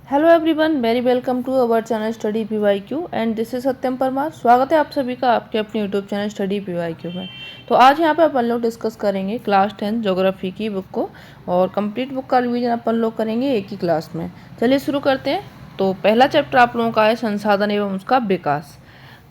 Hello everyone, very welcome to our channel study PYQ and this is Satyam Parmar. स्वागत है आप सभी का आपके अपने यूट्यूब चैनल स्टडी PYQ में। तो आज यहाँ पे अपन लोग डिस्कस करेंगे क्लास 10 ज्योग्राफी की बुक को और कंप्लीट बुक का रिवीजन अपन लोग करेंगे एक ही क्लास में। चलिए शुरू करते हैं। तो पहला चैप्टर आप लोगों का है संसाधन एवं उसका विकास।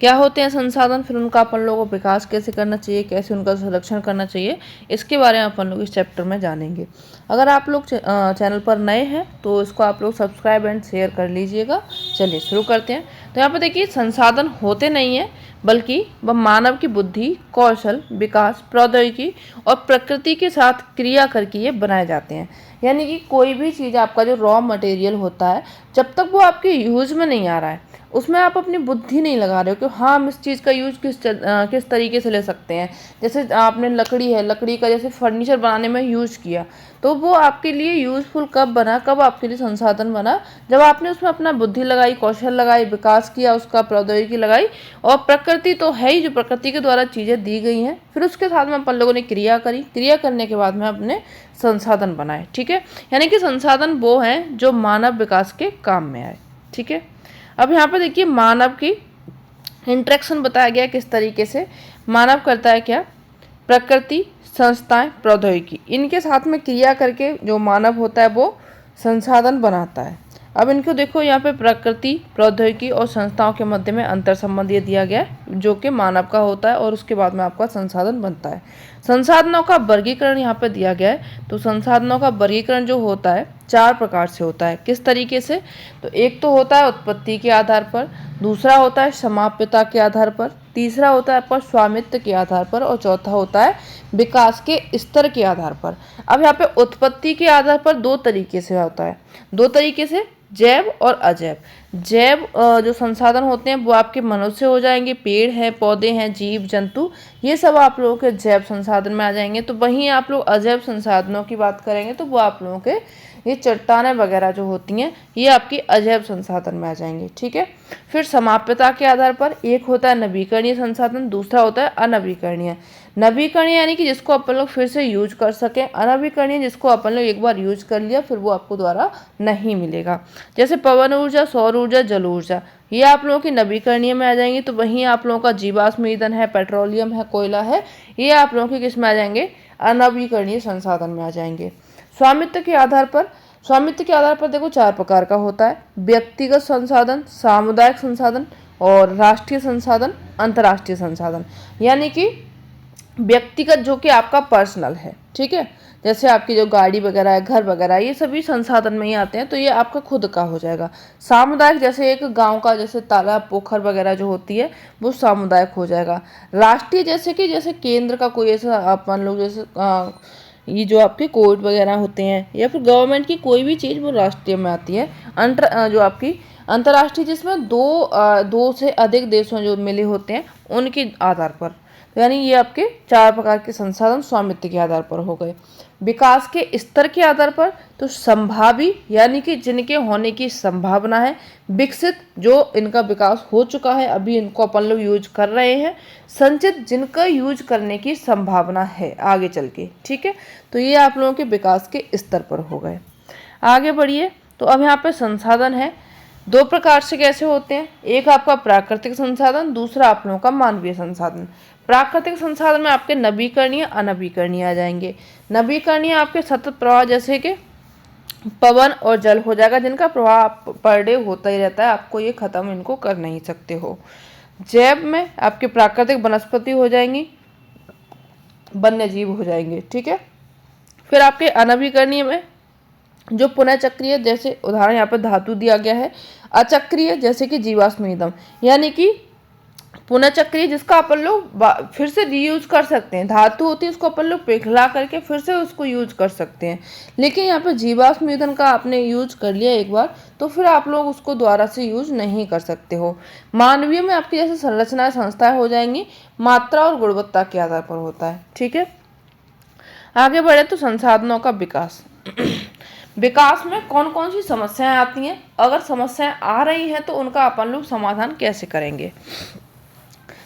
क्या होते हैं संसाधन, फिर उनका अपन लोगों को विकास कैसे करना चाहिए, कैसे उनका संरक्षण करना चाहिए, इसके बारे में अपन लोग इस चैप्टर में जानेंगे। अगर आप लोग चैनल पर नए हैं तो इसको आप लोग सब्सक्राइब एंड शेयर कर लीजिएगा। चलिए शुरू करते हैं। तो यहाँ पर देखिए, संसाधन होते नहीं हैं बल्कि वह मानव की बुद्धि, कौशल, विकास, प्रौद्योगिकी और प्रकृति के साथ क्रिया करके ये बनाए जाते हैं। यानी कि कोई भी चीज़, आपका जो रॉ मटेरियल होता है, जब तक वो आपके यूज में नहीं आ रहा है, उसमें आप अपनी बुद्धि नहीं लगा रहे हो कि हाँ हम इस चीज़ का यूज किस तरीके से ले सकते हैं। जैसे आपने लकड़ी है, लकड़ी का जैसे फर्नीचर बनाने में यूज किया, तो वो आपके लिए यूजफुल कब बना, कब आपके लिए संसाधन बना, जब आपने उसमें अपना बुद्धि लगाई, कौशल लगाई, विकास किया, उसका प्रौद्योगिकी लगाई। और प्रकृति तो है ही, जो प्रकृति के द्वारा चीज़ें दी गई हैं, फिर उसके साथ में अपन लोगों ने क्रिया करी, क्रिया करने के बाद में अपने संसाधन बनाए। ठीक है, यानी कि संसाधन वो हैं जो मानव विकास के काम में आए। ठीक है, अब यहाँ पर देखिए मानव की इंटरेक्शन बताया गया किस तरीके से। मानव करता है क्या, प्रकृति, संस्थाएं, प्रौद्योगिकी, इनके साथ में क्रिया करके जो मानव होता है वो संसाधन बनाता है। अब इनको देखो, यहाँ पे प्रकृति, प्रौद्योगिकी और संस्थाओं के मध्य में अंतर संबंध ये दिया गया है जो कि मानव का होता है और उसके बाद में आपका संसाधन बनता है। संसाधनों का वर्गीकरण यहाँ पे दिया गया है। तो संसाधनों का वर्गीकरण जो होता है 4 प्रकार से होता है। किस तरीके से, तो एक तो होता है उत्पत्ति के आधार पर, दूसरा होता है समाप्यता के आधार पर, तीसरा होता है आपका स्वामित्व के आधार पर और चौथा होता है विकास के स्तर के आधार पर। अब यहाँ पे उत्पत्ति के आधार पर 2 तरीके से होता है, 2 तरीके से, जैव और अजैव। जैव जो संसाधन होते हैं वो आपके मनुष्य हो जाएंगे, पेड़ हैं, पौधे हैं, जीव जंतु, ये सब आप लोगों के जैव संसाधन में आ जाएंगे। तो वहीं आप लोग अजैव संसाधनों की बात करेंगे तो वो आप लोगों के ये चट्टानें वगैरह जो होती हैं ये आपकी अजैव संसाधन में आ जाएंगे। ठीक है, फिर समाप्यता के आधार पर एक होता है नवीकरणीय संसाधन, दूसरा होता है अनवीकरणीय। नवीकरणीय यानी कि जिसको अपन लोग फिर से यूज कर सकें, अनवीकरणीय जिसको अपन लोग एक बार यूज कर लिया फिर वो आपको दोबारा नहीं मिलेगा। जैसे पवन ऊर्जा, सौर ऊर्जा, जल ऊर्जा, ये आप लोगों की नवीकरणीय में आ जाएंगी। तो वहीं आप लोगों का जीवाश्म ईंधन है, पेट्रोलियम है, कोयला है, ये आप लोगों के किस में आ जाएंगे, अनवीकरणीय संसाधन में आ जाएंगे। स्वामित्व के आधार पर, स्वामित्व के आधार पर देखो 4 प्रकार का होता है, व्यक्तिगत संसाधन, सामुदायिक संसाधन और राष्ट्रीय संसाधन, अंतर्राष्ट्रीय संसाधन। यानी कि व्यक्तिगत जो कि आपका पर्सनल है, ठीक है, जैसे आपकी जो गाड़ी वगैरह है, घर वगैरह, ये सभी संसाधन में ही आते हैं, तो ये आपका खुद का हो जाएगा। सामुदायिक जैसे एक गांव का जैसे तालाब, पोखर वगैरह जो होती है वो सामुदायिक हो जाएगा। राष्ट्रीय जैसे कि जैसे केंद्र का कोई ऐसा अपन लोग जैसे ये जो आपके कोर्ट वगैरह होते हैं या फिर गवर्नमेंट की कोई भी चीज़ वो राष्ट्रीय में आती है। जो आपकी अंतर्राष्ट्रीय जिसमें दो से अधिक देशों जो मिले होते हैं उनके आधार पर, यानी ये आपके 4 प्रकार के संसाधन स्वामित्व के आधार पर हो गए। विकास के स्तर के आधार पर, तो संभावी यानी कि जिनके होने की संभावना है, विकसित जो इनका विकास हो चुका है, अभी इनको अपन लोग यूज कर रहे हैं, संचित जिनका यूज करने की संभावना है आगे चल के। ठीक है, तो ये आप लोगों के विकास के स्तर पर हो गए। आगे बढ़िए। तो अब यहाँ पे संसाधन है 2 प्रकार से कैसे होते हैं, एक आपका प्राकृतिक संसाधन, दूसरा आप लोगों का मानवीय संसाधन। प्राकृतिक संसाधन में आपके नवीकरणीय, अनवीकरणीय आ जाएंगे। नवीकरणीय आपके सतत प्रवाह जैसे कि पवन और जल हो जाएगा, जिनका प्रवाह पर डे होता ही रहता है, आपको ये खत्म इनको कर नहीं सकते हो। जैव में आपके प्राकृतिक वनस्पति हो जाएंगी, वन्य जीव हो जाएंगे। ठीक है, फिर आपके अनवीकरणीय में जो पुनः चक्रीय, जैसे उदाहरण यहाँ पर धातु दिया गया है, अचक्रीय जैसे कि जीवाश्म ईंधन, यानी कि पुनः चक्रीय जिसका अपन लोग फिर से रीयूज कर सकते हैं। धातु होती है उसको अपन लोग पिघला करके फिर से उसको यूज कर सकते हैं, लेकिन यहाँ पे जीवाश्म ईंधन का आपने यूज कर लिया एक बार तो फिर आप लोग उसको दोबारा से यूज नहीं कर सकते हो। मानवीय में आपकी जैसे संरचनाएं, संस्थाएं हो जाएंगी, मात्रा और गुणवत्ता के आधार पर होता है। ठीक है, आगे बढ़े तो संसाधनों का विकास। विकास में कौन कौन सी समस्याएं आती हैं, अगर समस्याएं आ रही हैं तो उनका अपन लोग समाधान कैसे करेंगे।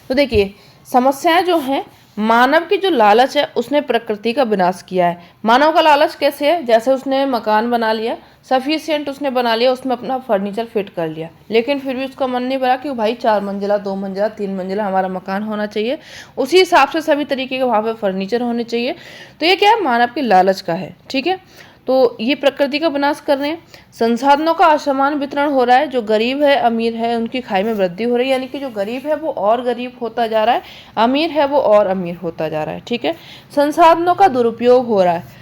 तो देखिए समस्याएं जो हैं मानव की जो लालच है उसने प्रकृति का विनाश किया है। मानव का लालच कैसे है? जैसे उसने मकान बना लिया, सफिशिएंट उसने बना लिया, उसमें अपना फर्नीचर फिट कर लिया, लेकिन फिर भी उसका मन नहीं भरा कि भाई 4 मंजिला, 2 मंजिला, 3 मंजिला हमारा मकान होना चाहिए, उसी हिसाब से सभी तरीके के वहाँ पे फर्नीचर होने चाहिए। तो ये क्या है? मानव की लालच का है। ठीक है, तो ये प्रकृति का विनाश कर रहे हैं। संसाधनों का असमान वितरण हो रहा है, जो गरीब है अमीर है उनकी खाई में वृद्धि हो रही है, यानी कि जो गरीब है वो और गरीब होता जा रहा है, अमीर है वो और अमीर होता जा रहा है। ठीक है, संसाधनों का दुरुपयोग हो रहा है।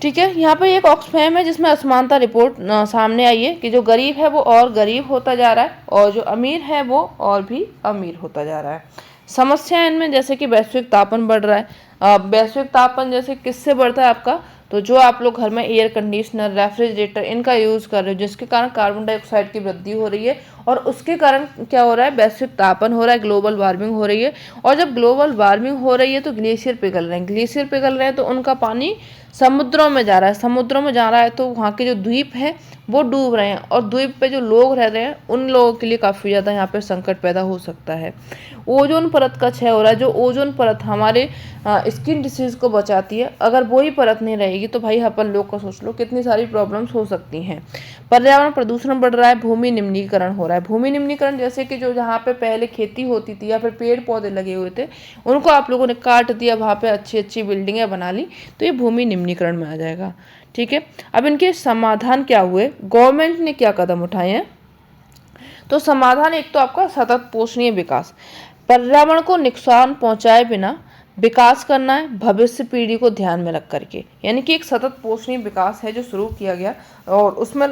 ठीक है, यहाँ पे एक ऑक्सफैम है जिसमें असमानता रिपोर्ट सामने आई है कि जो गरीब है वो और गरीब होता जा रहा है और जो अमीर है वो और भी अमीर होता जा रहा है। समस्या इनमें जैसे कि वैश्विक तापन बढ़ रहा है। वैश्विक तापन जैसे किससे बढ़ता है आपका? तो जो आप लोग घर में एयर कंडीशनर, रेफ्रिजरेटर इनका यूज़ कर रहे हो, जिसके कारण कार्बन डाइऑक्साइड की वृद्धि हो रही है और उसके कारण क्या हो रहा है? वैश्विक तापन हो रहा है, ग्लोबल वार्मिंग हो रही है। और जब ग्लोबल वार्मिंग हो रही है तो ग्लेशियर पिघल रहे हैं, ग्लेशियर पिघल रहे हैं तो उनका पानी समुद्रों में जा रहा है, समुद्रों में जा रहा है तो वहाँ के जो द्वीप हैं वो डूब रहे हैं और द्वीप पे जो लोग रह रहे हैं उन लोगों के लिए काफ़ी ज़्यादा यहाँ पे संकट पैदा हो सकता है। ओजोन परत का क्षय हो रहा है। जो ओजोन परत हमारे स्किन डिसीज़ को बचाती है, अगर वही परत नहीं रहेगी तो भाई अपन लोग का सोच लो कितनी सारी प्रॉब्लम्स हो सकती हैं। पर्यावरण प्रदूषण बढ़ रहा है, भूमि निम्नीकरण हो रहा है। भूमि निम्नीकरण जैसे कि जो जहाँ पे पहले खेती होती थी या फिर पेड़ पौधे लगे हुए थे उनको आप लोगों ने काट दिया, वहाँ पे अच्छी अच्छी बिल्डिंगें बना ली, तो ये भूमि निम्नीकरण में आ जाएगा। ठीक है, अब इनके समाधान क्या हुए, गवर्नमेंट ने क्या कदम उठाए हैं? तो समाधान एक तो आपका सतत पोषणीय विकास, पर्यावरण को नुकसान पहुंचाए बिना विकास करना है, भविष्य पीढ़ी को ध्यान में रख करके, यानी कि एक सतत पोषणीय विकास है जो शुरू किया गया और उसमें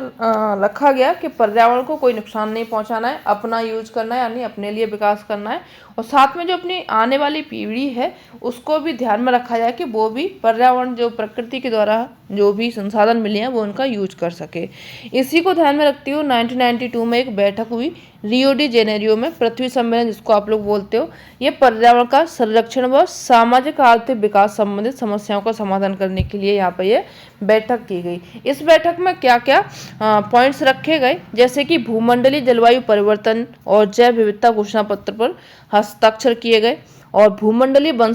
रखा गया कि पर्यावरण को कोई नुकसान नहीं पहुंचाना है, अपना यूज करना है, यानी अपने लिए विकास करना है और साथ में जो अपनी आने वाली पीढ़ी है उसको भी ध्यान में रखा जाए कि वो भी पर्यावरण जो प्रकृति के द्वारा जो भी संसाधन मिले हैं वो उनका यूज कर सके। इसी को ध्यान में रखते हुए 1992 में एक बैठक हुई रियो डी जेनेरियो में, पृथ्वी सम्मेलन जिसको आप लोग बोलते हो। ये पर्यावरण का संरक्षण व सामाजिक आर्थिक विकास संबंधित समस्याओं का समाधान करने के लिए यहाँ पर ये बैठक की गई। इस बैठक में क्या क्या पॉइंट्स रखे गए, जैसे कि भूमंडलीय जलवायु परिवर्तन और जैव विविधता घोषणा पत्र पर हस्ताक्षर किए गए और भूमंडलीय वन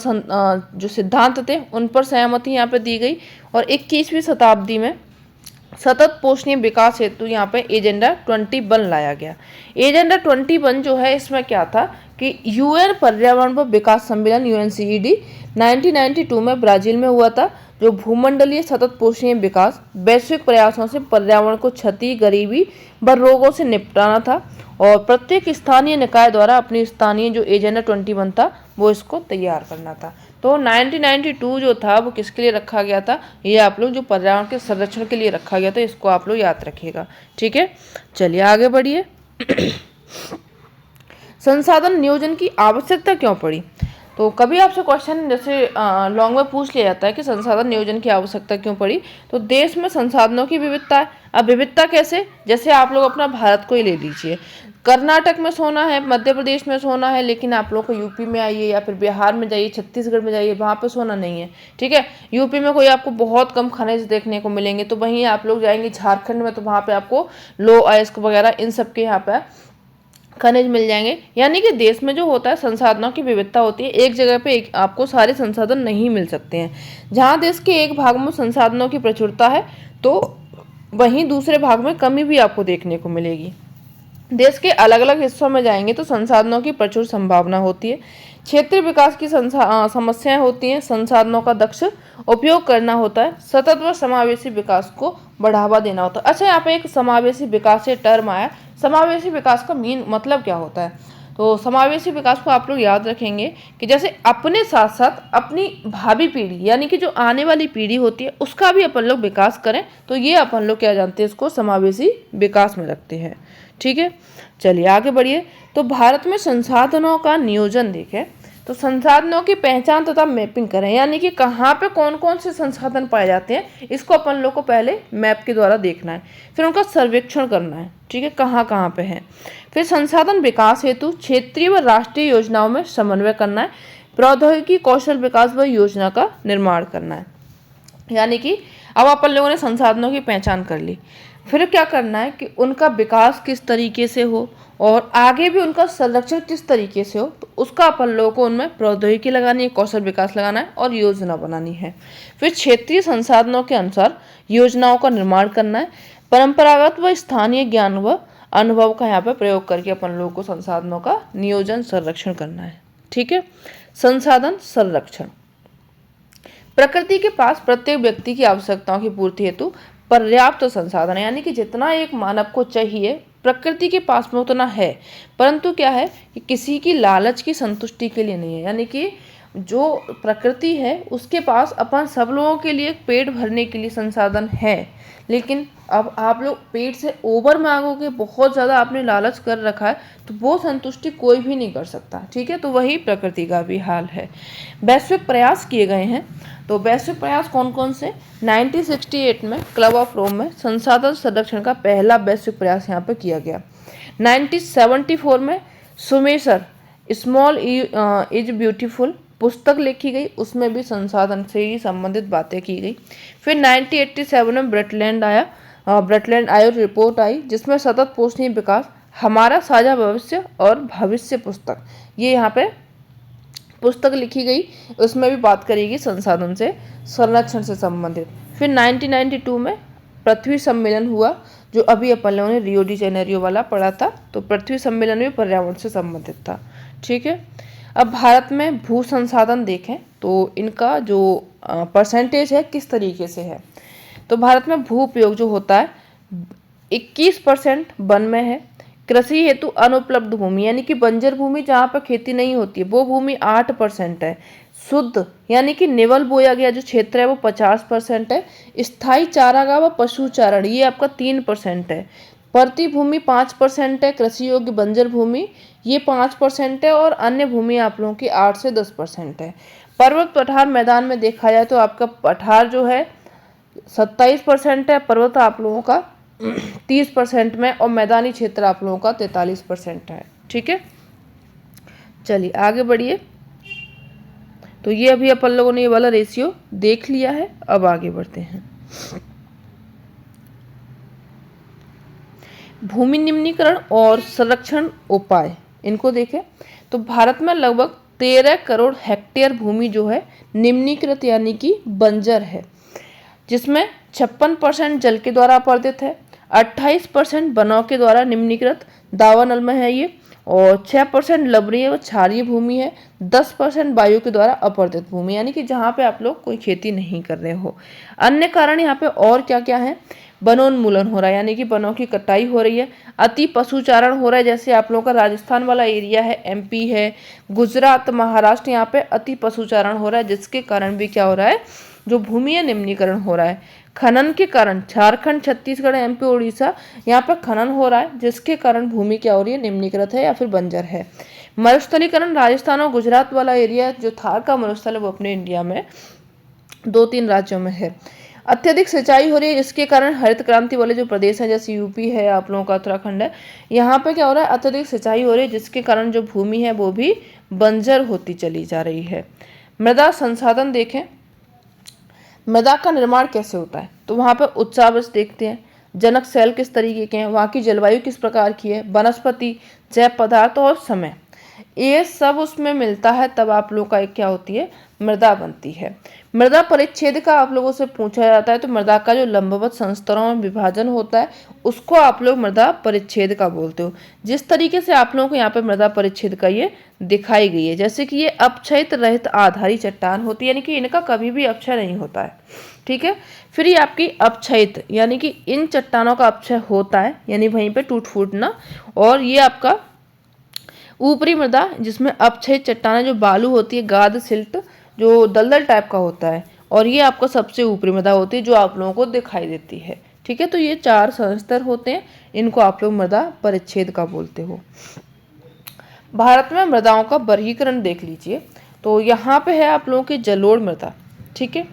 जो सिद्धांत थे उन पर सहमति यहाँ पे दी गई और 21वीं शताब्दी में सतत पोषणीय विकास हेतु यहाँ पे एजेंडा 21 लाया गया। एजेंडा 21 जो है इसमें क्या था कि यूएन पर्यावरण व विकास सम्मेलन UNCED 1992 में ब्राजील में हुआ था। जो भूमंडलीय सतत पोषणीय विकास वैश्विक प्रयासों से पर्यावरण को क्षति, गरीबी व रोगों से निपटाना था और प्रत्येक स्थानीय निकाय द्वारा अपनी स्थानीय जो एजेंडा 21 था वो इसको तैयार करना था। तो 1992 जो था वो किसके लिए रखा गया था? ये आप लोग जो पर्यावरण के संरक्षण के लिए रखा गया था, इसको आप लोग याद रखिएगा। ठीक है, चलिए आगे बढ़िए। संसाधन नियोजन की आवश्यकता क्यों पड़ी? तो कभी आपसे क्वेश्चन जैसे लॉन्ग में पूछ लिया जाता है कि संसाधन नियोजन की आवश्यकता क्यों पड़ी, तो देश में संसाधनों की विविधता है। अब विविधता कैसे? जैसे आप लोग अपना भारत को ही ले लीजिए, कर्नाटक में सोना है, मध्य प्रदेश में सोना है, लेकिन आप लोग को यूपी में आइए या फिर बिहार में जाइए, छत्तीसगढ़ में जाइए, वहाँ पे सोना नहीं है। ठीक है, यूपी में कोई आपको बहुत कम खनिज देखने को मिलेंगे, तो वहीं आप लोग जाएंगे झारखंड में तो वहाँ पे आपको लो अयस्क वगैरह इन सब के यहाँ पे खनिज मिल जाएंगे। यानी कि देश में जो होता है संसाधनों की विविधता होती है, एक जगह पे आपको सारे संसाधन नहीं मिल सकते हैं। जहाँ देश के एक भाग में संसाधनों की प्रचुरता है तो वहीं दूसरे भाग में कमी भी आपको देखने को मिलेगी। देश के अलग अलग हिस्सों में जाएंगे तो संसाधनों की प्रचुर संभावना होती है। क्षेत्रीय विकास की समस्याएं होती हैं, संसाधनों का दक्ष उपयोग करना होता है, सतत व समावेशी विकास को बढ़ावा देना होता है। अच्छा, यहाँ पे एक समावेशी विकास ये टर्म आया, समावेशी विकास का मीन मतलब क्या होता है? तो समावेशी विकास को आप लोग याद रखेंगे कि जैसे अपने साथ साथ अपनी भावी पीढ़ी यानी कि जो आने वाली पीढ़ी होती है उसका भी अपन लोग विकास करें, तो ये अपन लोग क्या जानते हैं, इसको समावेशी विकास में रखते हैं। ठीक है, चलिए आगे बढ़िए। तो भारत में संसाधनों का नियोजन देखें तो संसाधनों की पहचान तथा मैपिंग करें, यानी कि कहाँ पे कौन कौन से संसाधन पाए जाते हैं इसको अपन लोग को पहले मैप के द्वारा देखना है, फिर उनका सर्वेक्षण करना है। ठीक है, कहाँ कहाँ पे है। फिर संसाधन विकास हेतु क्षेत्रीय व राष्ट्रीय योजनाओं में समन्वय करना है, प्रौद्योगिकी कौशल विकास व योजना का निर्माण करना है। यानी कि अब अपन लोगों ने संसाधनों की पहचान कर ली, फिर क्या करना है कि उनका विकास किस तरीके से हो और आगे भी उनका संरक्षण किस तरीके से हो, तो उसका अपन लोगों को उनमें प्रौद्योगिकी लगानी है, कौशल विकास लगाना है और योजना बनानी है। फिर क्षेत्रीय संसाधनों के अनुसार योजनाओं का निर्माण करना है। परंपरागत व स्थानीय ज्ञान व अनुभव का यहाँ पे प्रयोग करके अपन लोगों को संसाधनों का नियोजन संरक्षण करना है। ठीक है। संसाधन संरक्षण, प्रकृति के पास प्रत्येक व्यक्ति की आवश्यकताओं की पूर्ति हेतु पर्याप्त संसाधन है, यानी कि जितना एक मानव को चाहिए प्रकृति के पास में उतना है, परंतु क्या है कि किसी की लालच की संतुष्टि के लिए नहीं है। यानी कि जो प्रकृति है उसके पास अपन सब लोगों के लिए पेट भरने के लिए संसाधन है, लेकिन अब आप लोग पेट से ओवर मांगोगे, बहुत ज़्यादा आपने लालच कर रखा है, तो वो संतुष्टि कोई भी नहीं कर सकता। ठीक है। तो वही प्रकृति का भी हाल है। वैश्विक प्रयास किए गए हैं, तो वैश्विक प्रयास कौन कौन से? 1968 में क्लब ऑफ रोम में संसाधन संरक्षण का पहला वैश्विक प्रयास यहाँ पे किया गया। 1974 में सुमेसर स्मॉल इज ब्यूटीफुल पुस्तक लिखी गई, उसमें भी संसाधन से ही संबंधित बातें की गई। फिर 1987 में ब्रटलैंड आयो रिपोर्ट आई, जिसमें सतत पोषणीय विकास हमारा साझा भविष्य और भविष्य पुस्तक, ये यहाँ पे पुस्तक लिखी गई, उसमें भी बात करेगी संसाधन से संरक्षण से संबंधित। फिर 1992 में पृथ्वी सम्मेलन हुआ, जो अभी अपन लोगों ने रियो डी जेनेरियो वाला पढ़ा था, तो पृथ्वी सम्मेलन भी पर्यावरण से संबंधित था। ठीक है। अब भारत में भू संसाधन देखें तो इनका जो परसेंटेज है किस तरीके से है, तो भारत में भू उपयोग जो होता है 21% वन में है। कृषि हेतु अनुपलब्ध भूमि यानी कि बंजर भूमि जहाँ पर खेती नहीं होती है वो भूमि 8% है। शुद्ध यानी कि निवल बोया गया जो क्षेत्र है वो 50% है। स्थायी चारागाह व पशु चारण ये आपका 3% है। प्रति भूमि 5% है। कृषि योग्य बंजर भूमि ये 5% है और अन्य भूमि आप लोगों की 8 से 10% है। पर्वत पठार मैदान में देखा जाए तो आपका पठार जो है 27% है, पर्वत आप लोगों का 30% में और मैदानी क्षेत्र आप लोगों का 43% है। ठीक है। चलिए आगे बढ़िए। तो ये अभी अपन लोगों ने ये वाला रेशियो देख लिया है, अब आगे बढ़ते हैं। भूमि निम्नीकरण और संरक्षण उपाय इनको देखें तो भारत में लगभग 13 करोड़ हेक्टेयर भूमि जो है निम्नीकृत यानी कि बंजर है, जिसमें 56% जल के द्वारा अपरदित है, 28% वनों के द्वारा निम्नीकृत दावानल में है ये, और 6% लवणीय व क्षारीय भूमि है, 10% वायु के द्वारा अपरदित भूमि यानी कि जहाँ पे आप लोग कोई खेती नहीं कर रहे हो। अन्य कारण यहाँ पे और क्या क्या है? वनोन्मूलन हो रहा है यानी कि वनों की कटाई हो रही है, अति पशुचारण हो रहा है, जैसे आप लोगों का राजस्थान वाला एरिया है, एमपी है, गुजरात, महाराष्ट्र, यहाँ पे अति पशुचारण हो रहा है, जिसके कारण भी क्या हो रहा है? जो भूमि है निम्नीकरण हो रहा है। खनन के कारण झारखंड, छत्तीसगढ़, एमपी, उड़ीसा यहाँ पर खनन हो रहा है, जिसके कारण भूमि क्या हो रही है? निम्नीकृत है या फिर बंजर है। मरुस्थलीकरण राजस्थान और गुजरात वाला एरिया जो थार का मरुस्थल है वो अपने इंडिया में 2-3 राज्यों में है। अत्यधिक सिंचाई हो रही है, जिसके कारण हरित क्रांति वाले जो प्रदेश हैं जैसे यूपी है, आप लोगों का उत्तराखंड है, यहाँ पे क्या हो रहा है? अत्यधिक सिंचाई हो रही है, जिसके कारण जो भूमि है वो भी बंजर होती चली जा रही है। मृदा संसाधन देखें, मृदा का निर्माण कैसे होता है, तो वहाँ पर उत्साहवश देखते हैं, जनक सेल किस तरीके के हैं, वहाँ की जलवायु किस प्रकार की है, वनस्पति, जैव पदार्थ और समय, ये सब उसमें मिलता है, तब आप लोग का एक क्या होती है? मृदा बनती है। मृदा परिच्छेद का आप लोगों से पूछा जाता है, तो मृदा का जो लंबवत संस्तरों में विभाजन होता है उसको आप लोग मृदा परिच्छेद का बोलते हो। जिस तरीके से आप लोगों को यहाँ पे मृदा परिच्छेद का ये दिखाई गई है, जैसे कि ये अपक्षय रहित आधारी चट्टान होती है, यानी कि इनका कभी भी अपक्षय नहीं होता है। ठीक है। फिर ये आपकी अपक्षयित यानी कि इन चट्टानों का अपक्षय होता है, यानी वहीं पे टूट फूटना, और ये आपका ऊपरी मृदा जिसमें अपक्षयित चट्टानें जो बालू होती है, गाद, सिल्ट जो दलदल टाइप का होता है, और ये आपका सबसे ऊपरी मृदा होती है जो आप लोगों को दिखाई देती है। ठीक है। तो ये 4 संस्तर होते हैं, इनको आप लोग मृदा परिच्छेद का बोलते हो। भारत में मृदाओं का वर्गीकरण देख लीजिए, तो यहाँ पे है आप लोगों की जलोढ़ मृदा। ठीक है।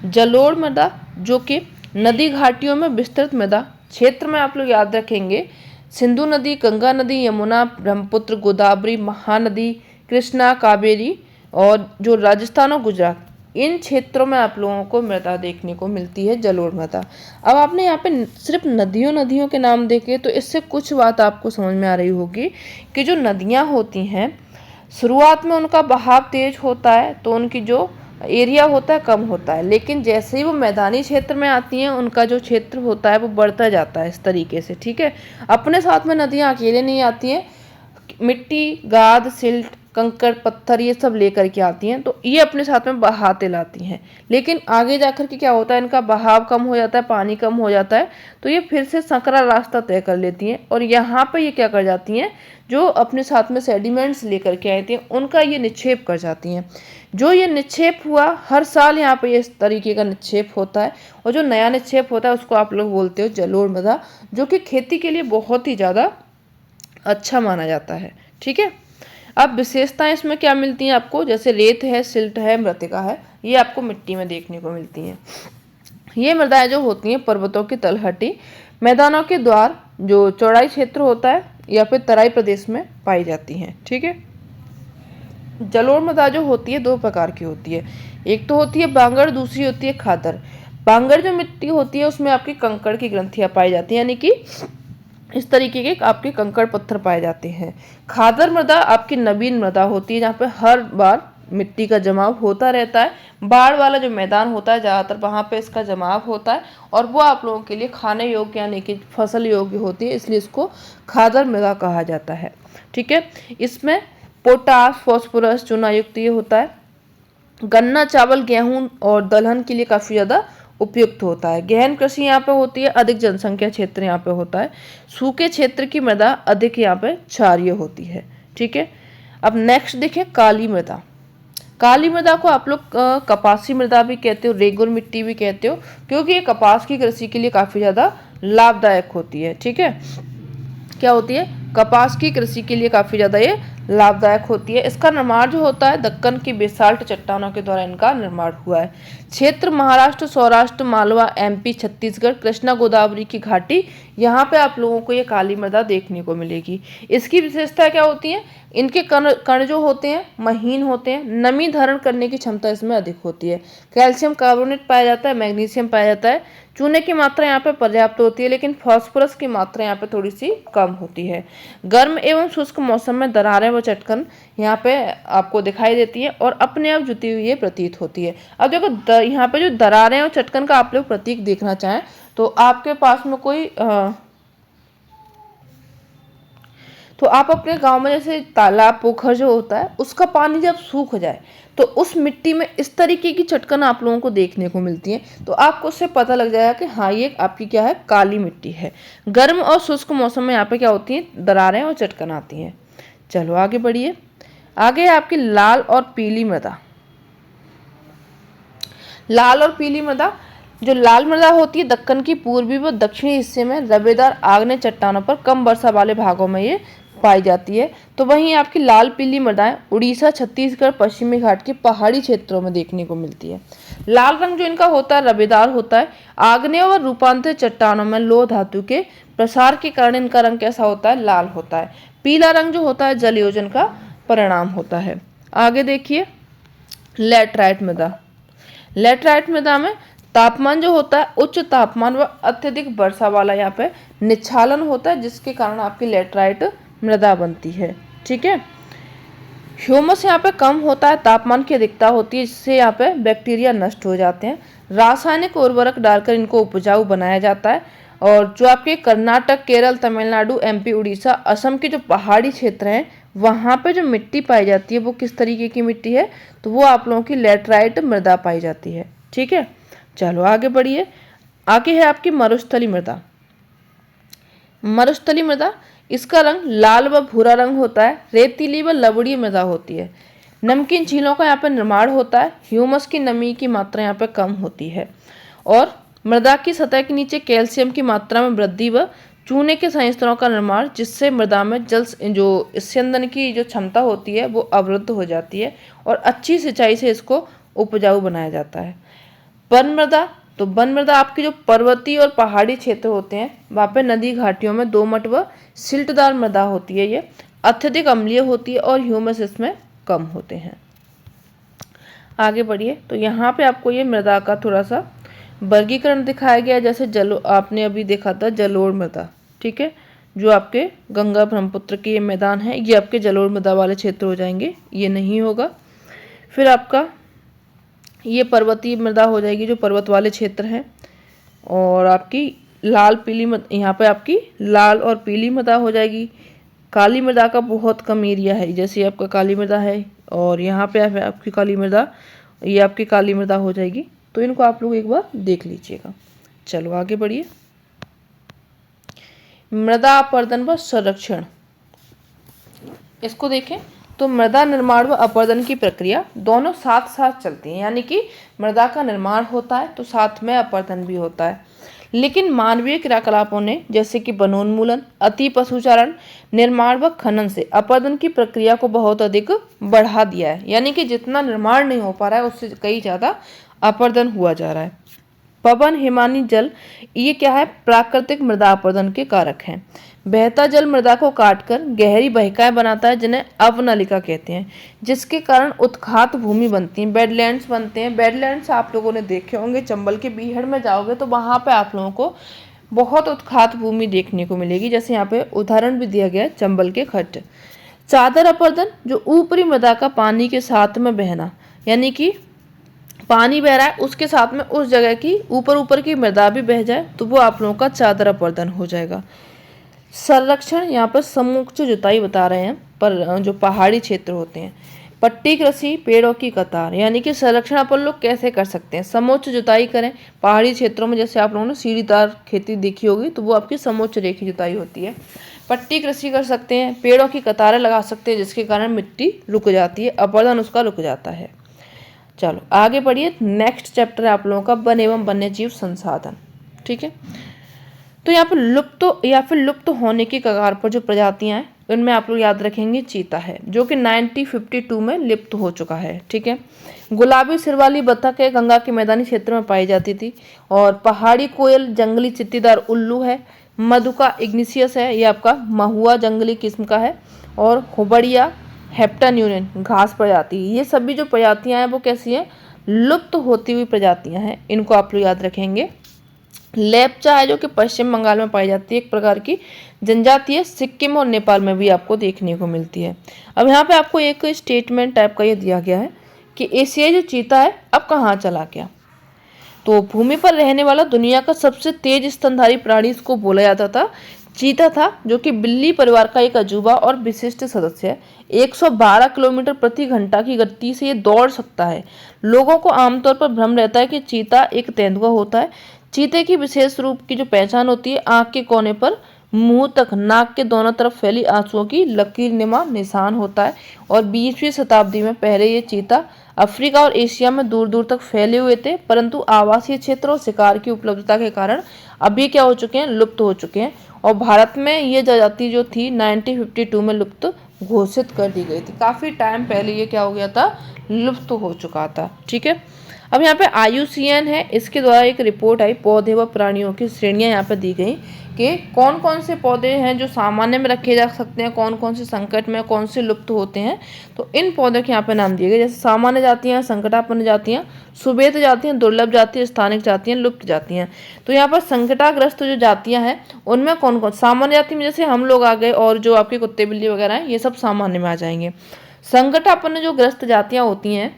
जलोढ़ मृदा जो कि नदी घाटियों में विस्तृत मृदा क्षेत्र में आप लोग याद रखेंगे, सिंधु नदी, गंगा नदी, यमुना, ब्रह्मपुत्र, गोदावरी, महानदी, कृष्णा, कावेरी, और जो राजस्थान और गुजरात, इन क्षेत्रों में आप लोगों को मृदा देखने को मिलती है, जलोढ़ मृदा। अब आपने यहाँ पे सिर्फ नदियों के नाम देखे, तो इससे कुछ बात आपको समझ में आ रही होगी कि जो नदियाँ होती हैं शुरुआत में उनका बहाव तेज होता है तो उनकी जो एरिया होता है कम होता है, लेकिन जैसे ही वो मैदानी क्षेत्र में आती हैं उनका जो क्षेत्र होता है वो बढ़ता जाता है इस तरीके से। ठीक है, अपने साथ में नदियाँ अकेले नहीं आती हैं, मिट्टी, गाद, सिल्ट, कंकड़, पत्थर ये सब लेकर के आती हैं, तो ये अपने साथ में बहाते लाती हैं। लेकिन आगे जाकर के क्या होता है, इनका बहाव कम हो जाता है, पानी कम हो जाता है, तो ये फिर से संकरा रास्ता तय कर लेती हैं और यहाँ पे ये क्या कर जाती हैं, जो अपने साथ में सेडिमेंट्स लेकर के आती हैं उनका ये निक्षेप कर जाती हैं। जो ये निक्षेप हुआ हर साल यहाँ पे इस तरीके का निक्षेप होता है, और जो नया निक्षेप होता है उसको आप लोग बोलते हो जलोढ़ मृदा, जो कि खेती के लिए बहुत ही ज़्यादा अच्छा माना जाता है। ठीक है, अब विशेषताएं इसमें क्या मिलती हैं आपको, जैसे रेत है, सिल्ट है, मृतिका है, ये आपको मिट्टी में देखने को मिलती हैं। ये मृदाएं जो होती हैं पर्वतों की तलहटी, मैदानों के द्वार, जो चौड़ाई क्षेत्र होता है या फिर तराई प्रदेश में पाई जाती हैं। ठीक है, जलोढ़ मृदा जो होती है दो प्रकार की होती है, एक तो होती है बांगड़, दूसरी होती है खादर। बांगड़ जो मिट्टी होती है उसमें आपकी कंकड़ की ग्रंथियां पाई जाती हैं, यानी कि इस तरीके के आपके कंकड़ पत्थर पाए जाते हैं। खादर मृदा आपकी नवीन मृदा होती है, जहाँ पे हर बार मिट्टी का जमाव होता रहता है। बाढ़ वाला जो मैदान होता है ज़्यादातर वहाँ पे इसका जमाव होता है और वो आप लोगों के लिए खाने योग्य यानी कि फसल योग्य होती है, इसलिए इसको खादर मृदा कहा जाता है। ठीक है, इसमें पोटास, फॉस्फोरस, चूनायुक्त ये होता है। गन्ना, चावल, गेहूं और दलहन के लिए काफ़ी ज़्यादा उपयुक्त होता है। गहन कृषि यहाँ पे होती है, अधिक जनसंख्या क्षेत्र यहाँ पे होता है। सूखे क्षेत्र की मृदा अधिक यहाँ पे क्षारीय होती है। ठीक है, अब नेक्स्ट देखें काली मृदा। काली मृदा को आप लोग कपासी मृदा भी कहते हो, रेगुर मिट्टी भी कहते हो, क्योंकि ये कपास की कृषि के लिए काफ़ी ज़्यादा लाभदायक होती है। ठीक है, क्या होती है, कपास की कृषि के लिए काफ़ी ज़्यादा ये लाभदायक होती है। इसका निर्माण जो होता है दक्कन की बेसाल्ट चट्टानों के द्वारा इनका निर्माण हुआ है। क्षेत्र महाराष्ट्र, सौराष्ट्र, मालवा, एमपी, छत्तीसगढ़, कृष्णा गोदावरी की घाटी, यहाँ पे आप लोगों को ये काली मृदा देखने को मिलेगी। इसकी विशेषता क्या होती है, इनके कण जो होते हैं महीन होते हैं, नमी धारण करने की क्षमता इसमें अधिक होती है। कैल्शियम कार्बोनेट पाया जाता है, मैग्नीशियम पाया जाता है, चूने की मात्रा यहाँ पे पर्याप्त होती है, लेकिन फास्फोरस की मात्रा यहाँ पे थोड़ी सी कम होती है। गर्म एवं शुष्क मौसम में दरारें व चटकन यहाँ पे आपको दिखाई देती है और अपने आप जुती हुई ये प्रतीत होती है। अब देखो यहाँ पे जो दरारें और चटकन का आप लोग प्रतीक देखना चाहें तो आपके पास में कोई तो आप अपने गांव में जैसे तालाब, पोखर जो होता है उसका पानी जब सूख जाए तो उस मिट्टी में इस तरीके की चटकन आप लोगों को देखने को मिलती है, तो आपको उससे पता लग जाएगा कि हाँ ये आपकी क्या है, काली मिट्टी है। गर्म और शुष्क मौसम में यहाँ पे क्या होती है, दरारें और चटकन आती हैं। चलो आगे बढ़िए, आगे है आपकी लाल और पीली मृदा। लाल और पीली मृदा, जो लाल मृदा होती है दक्कन की पूर्वी व दक्षिणी हिस्से में रवेदार आग्नेय चट्टानों पर कम वर्षा वाले भागों में ये पाई जाती है। तो वहीं आपकी लाल पीली मृदाएं उड़ीसा, छत्तीसगढ़, पश्चिमी घाट के पहाड़ी क्षेत्रों में देखने को मिलती है। लाल रंग जो इनका होता है रवेदार होता है, आग्नेय और रूपांतरित चट्टानों में लोह धातु के प्रसार के कारण इनका रंग कैसा होता है, लाल होता है। पीला रंग जो होता है जल योजन का परिणाम होता है। आगे देखिए लैटराइट मृदा। लैटराइट मृदा में तापमान जो होता है उच्च तापमान व अत्यधिक वर्षा वाला यहाँ पे निच्छालन होता है, जिसके कारण आपकी लैटराइट मृदा बनती है। ठीक है, ह्यूमस यहाँ पे कम होता है, तापमान की अधिकता होती है, जिससे यहाँ पे बैक्टीरिया नष्ट हो जाते हैं। रासायनिक उर्वरक डालकर इनको उपजाऊ बनाया जाता है। और जो आपके कर्नाटक, केरल, तमिलनाडु, एमपी, उड़ीसा, असम के जो पहाड़ी क्षेत्र हैं वहाँ पे जो मिट्टी पाई जाती है वो किस तरीके की मिट्टी है, तो वो आप लोगों की लैटराइट मृदा पाई जाती है। ठीक है, चलो आगे बढ़िए, आगे है आपकी मरुस्थली मृदा। मरुस्थली मृदा, इसका रंग लाल व भूरा रंग होता है, रेतीली व लवणीय मृदा होती है। नमकीन झीलों का यहाँ पर निर्माण होता है, ह्यूमस की नमी की मात्रा यहाँ पर कम होती है और मृदा की सतह के नीचे कैल्शियम की मात्रा में वृद्धि व चूने के संयंत्रों का निर्माण, जिससे मृदा में जल जो स्यंदन की जो क्षमता होती है वो अवरुद्ध हो जाती है और अच्छी सिंचाई से इसको उपजाऊ बनाया जाता है। वन मृदा, तो वन मृदा आपकी जो पर्वतीय और पहाड़ी क्षेत्र होते हैं वहाँ पे नदी घाटियों में दोमट व सिल्टदार मृदा होती है, ये अत्यधिक अम्लीय होती है और ह्यूमस इसमें कम होते हैं। आगे बढ़िए, तो यहाँ पे आपको ये मृदा का थोड़ा सा वर्गीकरण दिखाया गया, जैसे आपने अभी देखा था जलोढ़ मृदा। ठीक है, जो आपके गंगा ब्रह्मपुत्र के ये मैदान है, ये आपके जलोढ़ मृदा वाले क्षेत्र हो जाएंगे, ये नहीं होगा। फिर आपका ये पर्वतीय मृदा हो जाएगी, जो पर्वत वाले क्षेत्र हैं। और आपकी लाल पीली यहाँ पे आपकी लाल और पीली मृदा हो जाएगी। काली मृदा का बहुत कम एरिया है, जैसे आपका काली मृदा है और यहाँ पे आपकी काली मृदा, ये आपकी काली मृदा हो जाएगी। तो इनको आप लोग एक बार देख लीजिएगा। चलो आगे बढ़िए। मृदा अपरदन व संरक्षण, इसको देखें तो मृदा निर्माण व अपरदन की प्रक्रिया दोनों साथ साथ चलती हैं, यानी कि मृदा का निर्माण होता है तो साथ में अपरदन भी होता है। लेकिन मानवीय क्रियाकलापों ने, जैसे कि वनोन्मूलन, अति पशुचारण, निर्माण व खनन से अपरदन की प्रक्रिया को बहुत अधिक बढ़ा दिया है। यानी कि जितना निर्माण नहीं हो पा रहा है उससे कई ज़्यादा अपरदन हुआ जा रहा है। पवन, हिमानी जल, ये क्या है, प्राकृतिक मृदा अपरदन के कारक हैं। बहता जल मृदा को काटकर गहरी बहिकाएं बनाता है, जिन्हें अवनलिका कहते हैं, जिसके कारण उत्खात भूमि बनती है, बेडलैंड्स बनते हैं। बेडलैंड्स आप लोगों ने देखे होंगे, चंबल के बीहड़ में जाओगे तो वहाँ पे आप लोगों को बहुत उत्खात भूमि देखने को मिलेगी, जैसे यहाँ पे उदाहरण भी दिया गया है चंबल के खड्ड। चादर अपरदन, जो ऊपरी मृदा का पानी के साथ में बहना, यानी कि पानी बह रहा है उसके साथ में उस जगह की ऊपर की मृदा भी बह जाए तो वो आप लोगों का चादर अपरदन हो जाएगा। संरक्षण, यहाँ पर समोच्च जुताई बता रहे हैं, पर जो पहाड़ी क्षेत्र होते हैं। पट्टी कृषि, पेड़ों की कतार, यानी कि संरक्षण अपन लोग कैसे कर सकते हैं, समोच्च जुताई करें। पहाड़ी क्षेत्रों में जैसे आप लोगों ने सीढ़ीदार खेती देखी होगी तो वो आपकी समोच्च रेखी जुताई होती है। पट्टी कृषि कर सकते हैं, पेड़ों की कतारें लगा सकते हैं, जिसके कारण मिट्टी रुक जाती है, अपरदन उसका रुक जाता है। चलो आगे बढ़िए। नेक्स्ट चैप्टर है आप लोगों का वन एवं वन्य जीव संसाधन। ठीक है, तो यहाँ पर लुप्त या फिर लुप्त होने की कगार पर जो प्रजातियां हैं उनमें आप लोग याद रखेंगे चीता है, जो कि 1952 में लुप्त हो चुका है। ठीक है, गुलाबी सिर वाली बतख है, गंगा के मैदानी क्षेत्र में पाई जाती थी। और पहाड़ी कोयल जंगली चित्तीदार उल्लू है। मधुका इग्निशियस है, ये आपका महुआ जंगली किस्म का है। और हुबड़िया हेप्टन यूनियन घास प्रजाति, ये सभी जो प्रजातियां हैं वो कैसी हैं, लुप्त होती हुई प्रजातियां हैं, इनको आप लोग याद रखेंगे। लेप्चा है, जो कि पश्चिम बंगाल में पाई जाती है, एक प्रकार की जनजाति है, सिक्किम और नेपाल में भी आपको देखने को मिलती है। अब यहाँ पे आपको एक स्टेटमेंट टाइप का ये दिया गया है कि एशियाई जो चीता है अब कहाँ चला गया। तो भूमि पर रहने वाला दुनिया का सबसे तेज स्तनधारी प्राणी इसको बोला जाता था, चीता था, जो कि बिल्ली परिवार का एक अजूबा और विशिष्ट सदस्य है। 112 किलोमीटर प्रति घंटा की गति से ये दौड़ सकता है। लोगों को आमतौर पर भ्रम रहता है कि चीता एक तेंदुआ होता है। चीते की विशेष रूप की जो पहचान होती है, आंख के कोने पर मुंह तक नाक के दोनों तरफ फैली आंसुओं की लकीरनुमा निशान होता है। और 20वीं शताब्दी में पहले ये चीता अफ्रीका और एशिया में दूर दूर तक फैले हुए थे, परंतु आवासीय क्षेत्र और शिकार की उपलब्धता के कारण अभी क्या हो चुके हैं, लुप्त हो चुके हैं। और भारत में ये प्रजाति जो थी 1952 में लुप्त घोषित कर दी गई थी। काफ़ी टाइम पहले ये क्या हो गया था, लुप्त हो चुका था। ठीक है, अब यहाँ पे IUCN है, इसके द्वारा एक रिपोर्ट आई, पौधे व प्राणियों की श्रेणियाँ यहाँ पे दी गई कि कौन कौन से पौधे हैं जो सामान्य में रखे जा सकते हैं, कौन कौन से संकट में, कौन से लुप्त होते हैं। तो इन पौधों के यहाँ पे नाम दिए गए, जैसे सामान्य जातियाँ, संकटापन्न जातियाँ, सुभेद जातियाँ, दुर्लभ जातियाँ, स्थानिक जातियाँ, लुप्त जातियाँ। तो यहाँ पर संकटाग्रस्त जो जातियाँ हैं उनमें कौन कौन, सामान्य जाति में जैसे हम लोग आ गए और जो आपके कुत्ते बिल्ली वगैरह हैं ये सब सामान्य में आ जाएंगे। संकटापन्न जो ग्रस्त जातियाँ होती हैं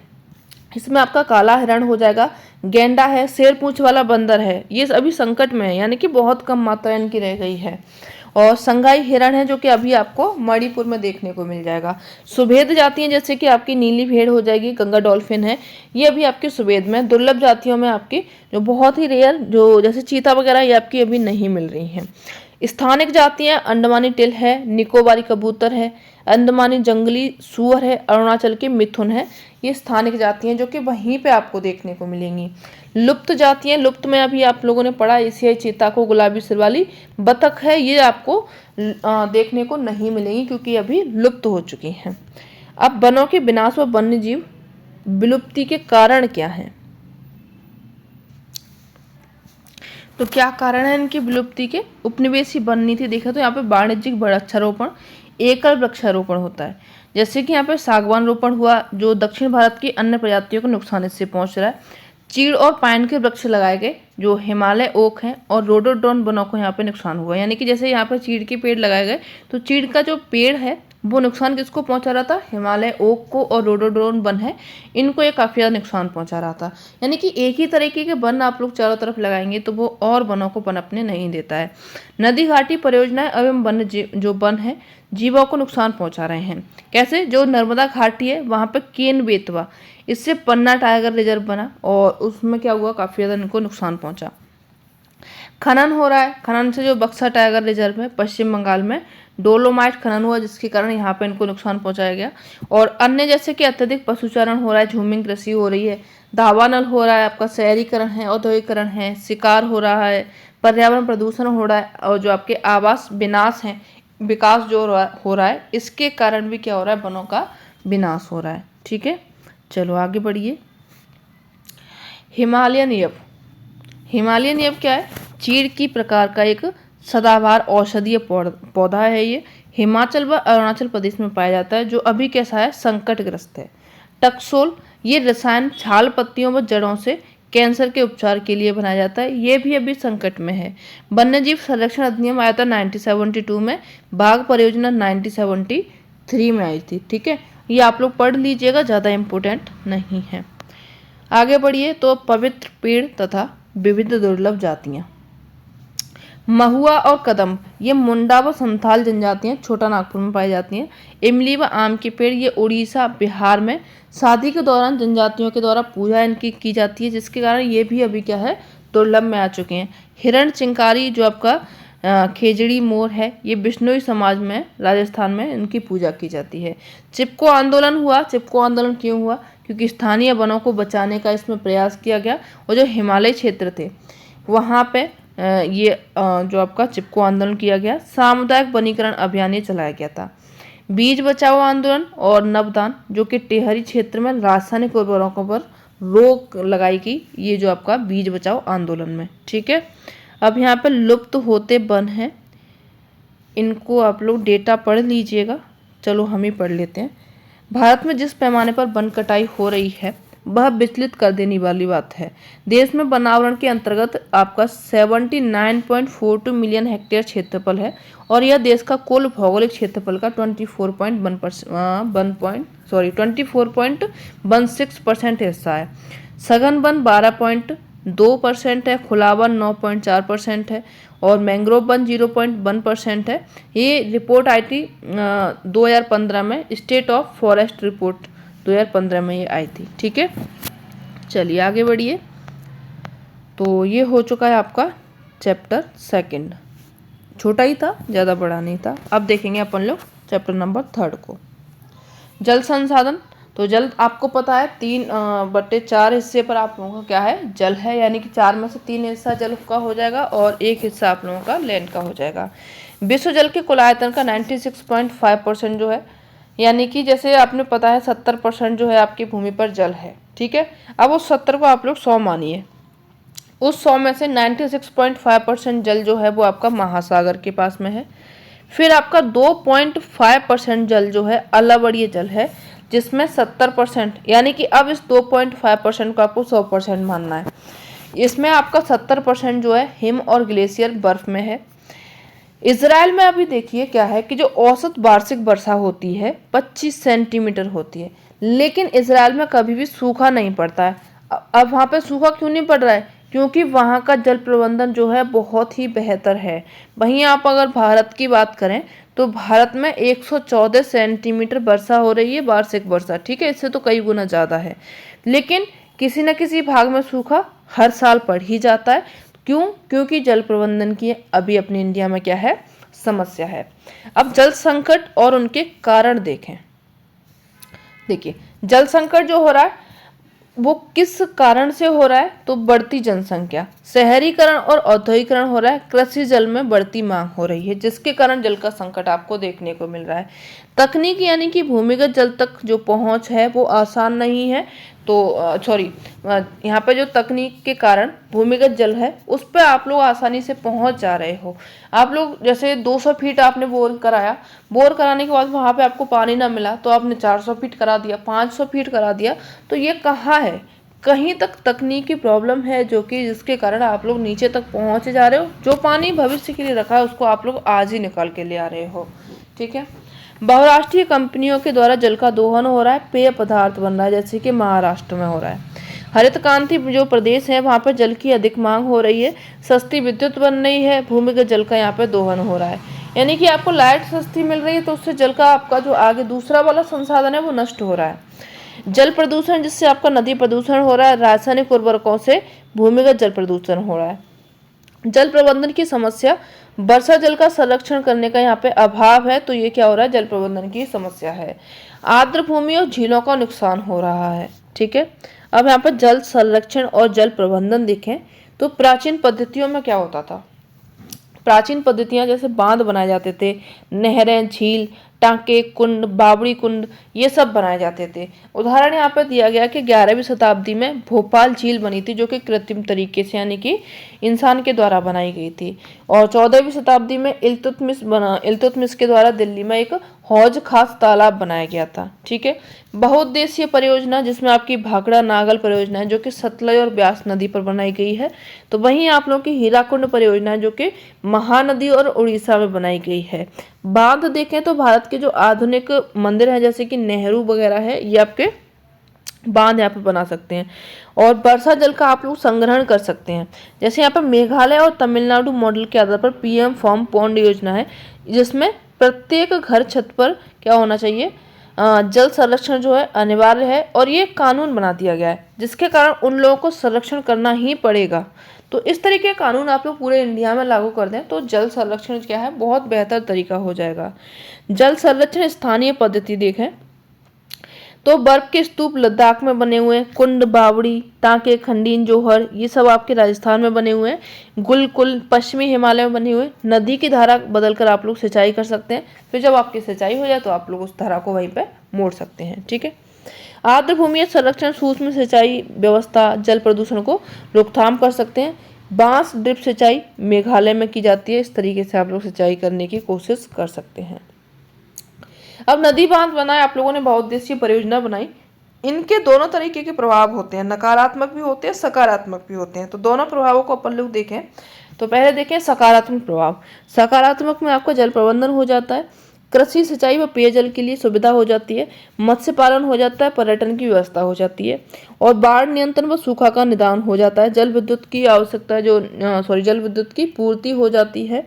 इसमें आपका काला हिरण हो जाएगा, गेंडा है, शेर पूंछ वाला बंदर है, ये अभी संकट में है, यानी कि बहुत कम मात्रा इनकी रह गई है। और संगाई हिरण है, जो कि अभी आपको मणिपुर में देखने को मिल जाएगा। सुभेद जातियां जैसे कि आपकी नीली भेड़ हो जाएगी, गंगा डॉल्फिन है, ये अभी आपके सुभेद में। दुर्लभ जातियों में आपकी जो बहुत ही रेयर, जो जैसे चीता वगैरह, ये आपकी अभी नहीं मिल रही हैं। स्थानिक जातियां अंडमानी टिल है, निकोबारी कबूतर है, अंडमानी जंगली सूअर है, अरुणाचल के मिथुन है, ये स्थानिक जातियां जो कि वहीं पे आपको देखने को मिलेंगी। लुप्त जातियां, लुप्त में अभी आप लोगों ने पढ़ा एशियाई चीता को, गुलाबी सिर वाली बतख है, ये आपको देखने को नहीं मिलेंगी क्योंकि अभी लुप्त हो चुकी हैं। अब वनों के विनाश व वन्य जीव विलुप्ति के कारण क्या हैं, तो क्या कारण है इनकी विलुप्ति के। उपनिवेशी वन नीति देखा तो यहाँ पे वाणिज्यिक वृक्षारोपण, एकल वृक्षारोपण होता है, जैसे कि यहाँ पे सागवान रोपण हुआ, जो दक्षिण भारत की अन्य प्रजातियों को नुकसान इससे पहुंच रहा है। चीड़ और पाइन के वृक्ष लगाए गए, जो हिमालय ओक हैं, और रोडोडोन वनों को यहाँ पे नुकसान हुआ। यानी कि जैसे यहाँ पर चीड़ के पेड़ लगाए गए तो चीड़ का जो पेड़ है वो नुकसान किसको पहुंचा रहा था, हिमालय ओक को, और रोडोडोन वन है इनको ये काफ़ी ज़्यादा नुकसान पहुंचा रहा था। यानी कि एक ही तरीके के वन आप लोग चारों तरफ लगाएंगे तो वो और वनों को पनपने नहीं देता है। नदी घाटी परियोजनाएं एवं वन जो वन है जीवों को नुकसान पहुंचा रहे हैं। कैसे, जो नर्मदा घाटी है वहाँ पे केन बेतवा, इससे पन्ना टाइगर रिजर्व बना और उसमें क्या हुआ, काफ़ी ज़्यादा इनको नुकसान पहुंचा। खनन हो रहा है, खनन से जो बक्सा टाइगर रिजर्व है पश्चिम बंगाल में, डोलोमाइट खनन हुआ जिसके कारण यहाँ पे इनको नुकसान पहुंचाया गया। और अन्य जैसे कि अत्यधिक पशुचारण हो रहा है, झूमिंग कृषि हो रही है, दावानल हो रहा है, आपका शहरीकरण है, औद्योगिकरण है, शिकार हो रहा है, पर्यावरण प्रदूषण हो रहा है, और जो आपके आवास विनाश है, विकास जो हो रहा है, इसके कारण भी क्या हो रहा है, वनों का विनाश हो रहा है। ठीक है, चलो आगे बढ़िए। हिमालयन यव, हिमालयन यव क्या है, चीड़ की प्रकार का एक सदाबहार औषधीय पौधा है। ये हिमाचल व अरुणाचल प्रदेश में पाया जाता है, जो अभी कैसा है, संकटग्रस्त है। टक्सोल, ये रसायन छाल पत्तियों व जड़ों से कैंसर के उपचार के लिए बनाया जाता है, ये भी अभी संकट में है। वन्यजीव संरक्षण अधिनियम आया था 1972 में, बाघ परियोजना 1973 में आई थी। ठीक है, ये आप लोग पढ़ लीजिएगा, ज़्यादा इम्पोर्टेंट नहीं है। आगे बढ़िए, तो पवित्र पेड़ तथा विविध दुर्लभ जातियाँ, महुआ और कदम, ये मुंडा व संथाल जनजातियाँ छोटा नागपुर में पाई जाती हैं। इमली व आम के पेड़, ये उड़ीसा बिहार में शादी के दौरान जनजातियों के द्वारा पूजा इनकी की जाती है, जिसके कारण ये भी अभी क्या है, दुर्लभ में आ चुके हैं। हिरण चिंकारी, जो आपका खेजड़ी मोर है, ये बिश्नोई समाज में राजस्थान में इनकी पूजा की जाती है। चिपको आंदोलन हुआ, चिपको आंदोलन क्यों हुआ, क्योंकि स्थानीय वनों को बचाने का इसमें प्रयास किया गया, और जो हिमालय क्षेत्र थे वहाँ पे ये जो आपका चिपको आंदोलन किया गया। सामुदायिक वनीकरण अभियान ये चलाया गया था। बीज बचाओ आंदोलन और नवदान, जो कि टेहरी क्षेत्र में रासायनिक उर्वरकों पर रोक लगाई गई, ये जो आपका बीज बचाओ आंदोलन में। ठीक है, अब यहाँ पर लुप्त होते वन हैं, इनको आप लोग डेटा पढ़ लीजिएगा। चलो हम ही पढ़ लेते हैं। भारत में जिस पैमाने पर वन कटाई हो रही है वह विचलित कर देने वाली बात है। देश में वनावरण के अंतर्गत आपका 79.42 मिलियन हेक्टेयर क्षेत्रफल है, और यह देश का कुल भौगोलिक क्षेत्रफल का 24.16% हिस्सा है। सघन वन 12.2% है, खुला वन 9.4% है, और मैंग्रोव वन 0.1% है। ये रिपोर्ट आई थी 2015 में, स्टेट ऑफ फॉरेस्ट रिपोर्ट 2015 में ये आई थी। ठीक है, चलिए आगे बढ़िए। तो ये हो चुका है आपका चैप्टर 2, छोटा ही था, ज़्यादा बड़ा नहीं था। अब देखेंगे अपन लोग चैप्टर नंबर 3 को, जल संसाधन। तो जल आपको पता है 3/4 हिस्से पर आप लोगों का क्या है, जल है, यानी कि 4 में से 3 हिस्सा जल का हो जाएगा और 1 हिस्सा आप लोगों का लैंड का हो जाएगा। विश्व जल के कुल आयतन का 96.5% जो है, यानी कि जैसे आपने पता है 70% जो है आपकी भूमि पर जल है। ठीक है, अब उस 70 को आप लोग 100 मानिए, उस 100 में से 96.5% जल जो है वो आपका महासागर के पास में है। फिर आपका 2.5% जल जो है अलावड़ीय जल है, जिसमें 70%, यानी कि अब इस 2.5% को आपको 100% मानना है। इसमें आपका 70% जो है हिम और ग्लेशियर बर्फ में है। इजराइल में अभी देखिए क्या है कि जो औसत वार्षिक वर्षा होती है 25 सेंटीमीटर होती है, लेकिन इजराइल में कभी भी सूखा नहीं पड़ता है। अब वहाँ पे सूखा क्यों नहीं पड़ रहा है, क्योंकि वहाँ का जल प्रबंधन जो है बहुत ही बेहतर है। वहीं आप अगर भारत की बात करें तो भारत में 114 सेंटीमीटर वर्षा हो रही है वार्षिक वर्षा। ठीक है, इससे तो कई गुना ज़्यादा है, लेकिन किसी न किसी भाग में सूखा हर साल पड़ ही जाता है। क्यों, क्योंकि जल प्रबंधन की अभी अपनी इंडिया में क्या है, समस्या है। अब जल संकट और उनके कारण देखें। देखिए, जल संकट जो हो रहा है वो किस कारण से हो रहा है, तो बढ़ती जनसंख्या, शहरीकरण और औद्योगिकरण हो रहा है, कृषि जल में बढ़ती मांग हो रही है, जिसके कारण जल का संकट आपको देखने को मिल रहा है। तकनीक, यानी कि भूमिगत जल तक जो पहुंच है वो आसान नहीं है। तो यहाँ पे जो तकनीक के कारण भूमिगत जल है उस पर आप लोग आसानी से पहुंच जा रहे हो। आप लोग जैसे 200 फीट आपने बोर कराया, बोर कराने के बाद वहाँ पे आपको पानी ना मिला तो आपने 400 फीट करा दिया, 500 फीट करा दिया, तो ये कहाँ है, कहीं तक तकनीकी प्रॉब्लम है जो कि जिसके कारण आप लोग नीचे तक पहुंचे जा रहे हो। जो पानी भविष्य के लिए रखा है उसको आप लोग आज ही निकाल के ले आ रहे हो। ठीक है। बहुराष्ट्रीय कंपनियों के द्वारा जल का दोहन हो रहा है, पेय पदार्थ बन रहा है, जैसे कि महाराष्ट्र में हो रहा है। हरित क्रांति जो प्रदेश है वहाँ पर जल की अधिक मांग हो रही है, सस्ती विद्युत बन रही है, भूमिगत जल का यहाँ पे दोहन हो रहा है। यानी कि आपको लाइट सस्ती मिल रही है तो उससे जल का आपका जो आगे दूसरा वाला संसाधन है वो नष्ट हो रहा है। जल प्रदूषण, जिससे आपका नदी प्रदूषण हो रहा है, रासायनिक उर्वरकों से भूमिगत जल प्रदूषण हो रहा है। जल प्रबंधन की समस्या, वर्षा जल का संरक्षण करने का यहाँ पे अभाव है, तो ये क्या हो रहा है, जल प्रबंधन की समस्या है। आर्द्र भूमि और झीलों का नुकसान हो रहा है। ठीक है। अब यहाँ पर जल संरक्षण और जल प्रबंधन देखें तो प्राचीन पद्धतियों में क्या होता था। प्राचीन पद्धतियां जैसे बांध बनाए जाते थे, नहरें, झील, टांके, कुंड, बावड़ी कुंड, ये सब बनाए जाते थे। उदाहरण यहाँ पर दिया गया कि 11वीं शताब्दी में भोपाल झील बनी थी, जो कि कृत्रिम तरीके से यानी कि इंसान के द्वारा बनाई गई थी। और 14वीं शताब्दी में इल्तुतमिश के द्वारा दिल्ली में एक हौज खास तालाब बनाया गया था। ठीक है। बहुउद्देशीय परियोजना, जिसमें आपकी भाखड़ा नागल परियोजना है जो कि सतलज और ब्यास नदी पर बनाई गई है। तो वहीं आप लोगों की हीराकुंड परियोजना है जो कि महानदी और उड़ीसा में बनाई गई है। बांध देखें तो भारत के जो आधुनिक मंदिर हैं जैसे कि नेहरू वगैरह है, ये आपके बांध यहाँ पे बना सकते हैं। और वर्षा जल का आप लोग संग्रहण कर सकते हैं। जैसे यहाँ पर मेघालय और तमिलनाडु मॉडल के आधार पर पीएम फॉर्म पॉन्ड योजना है, जिसमें प्रत्येक घर छत पर क्या होना चाहिए, जल संरक्षण जो है अनिवार्य है। और ये कानून बना दिया गया है जिसके कारण उन लोगों को संरक्षण करना ही पड़ेगा। तो इस तरीके का कानून आप लोग पूरे इंडिया में लागू कर दें तो जल संरक्षण क्या है, बहुत बेहतर तरीका हो जाएगा। जल संरक्षण स्थानीय पद्धति देखें तो बर्फ के स्तूप लद्दाख में बने हुए हैं, कुंड, बावड़ी, टांके, खंडीन, जोहर, ये सब आपके राजस्थान में बने हुए हैं। गुलकुल पश्चिमी हिमालय में बने हुए। नदी की धारा बदलकर आप लोग सिंचाई कर सकते हैं, फिर जब आपकी सिंचाई हो जाए तो आप लोग उस धारा को वहीं पे मोड़ सकते हैं। ठीक है। आर्द्र भूमि संरक्षण, सूक्ष्म सिंचाई व्यवस्था जल प्रदूषण को रोकथाम कर सकते हैं। बांस ड्रिप सिंचाई मेघालय में की जाती है, इस तरीके से आप लोग सिंचाई करने की कोशिश कर सकते हैं। अब नदी बांध बनाए, आप लोगों ने बहुउद्देशीय परियोजना बनाई, इनके दोनों तरीके के प्रभाव होते हैं, नकारात्मक भी होते हैं, सकारात्मक भी होते हैं। तो दोनों प्रभावों को अपन लोग देखें तो पहले देखें सकारात्मक प्रभाव। सकारात्मक में आपका जल प्रबंधन हो जाता है, कृषि, सिंचाई व पेयजल के लिए सुविधा हो जाती है, मत्स्य पालन हो जाता है, पर्यटन की व्यवस्था हो जाती है, और बाढ़ नियंत्रण व सूखा का निदान हो जाता है। जल विद्युत की आवश्यकता जल विद्युत की पूर्ति हो जाती है,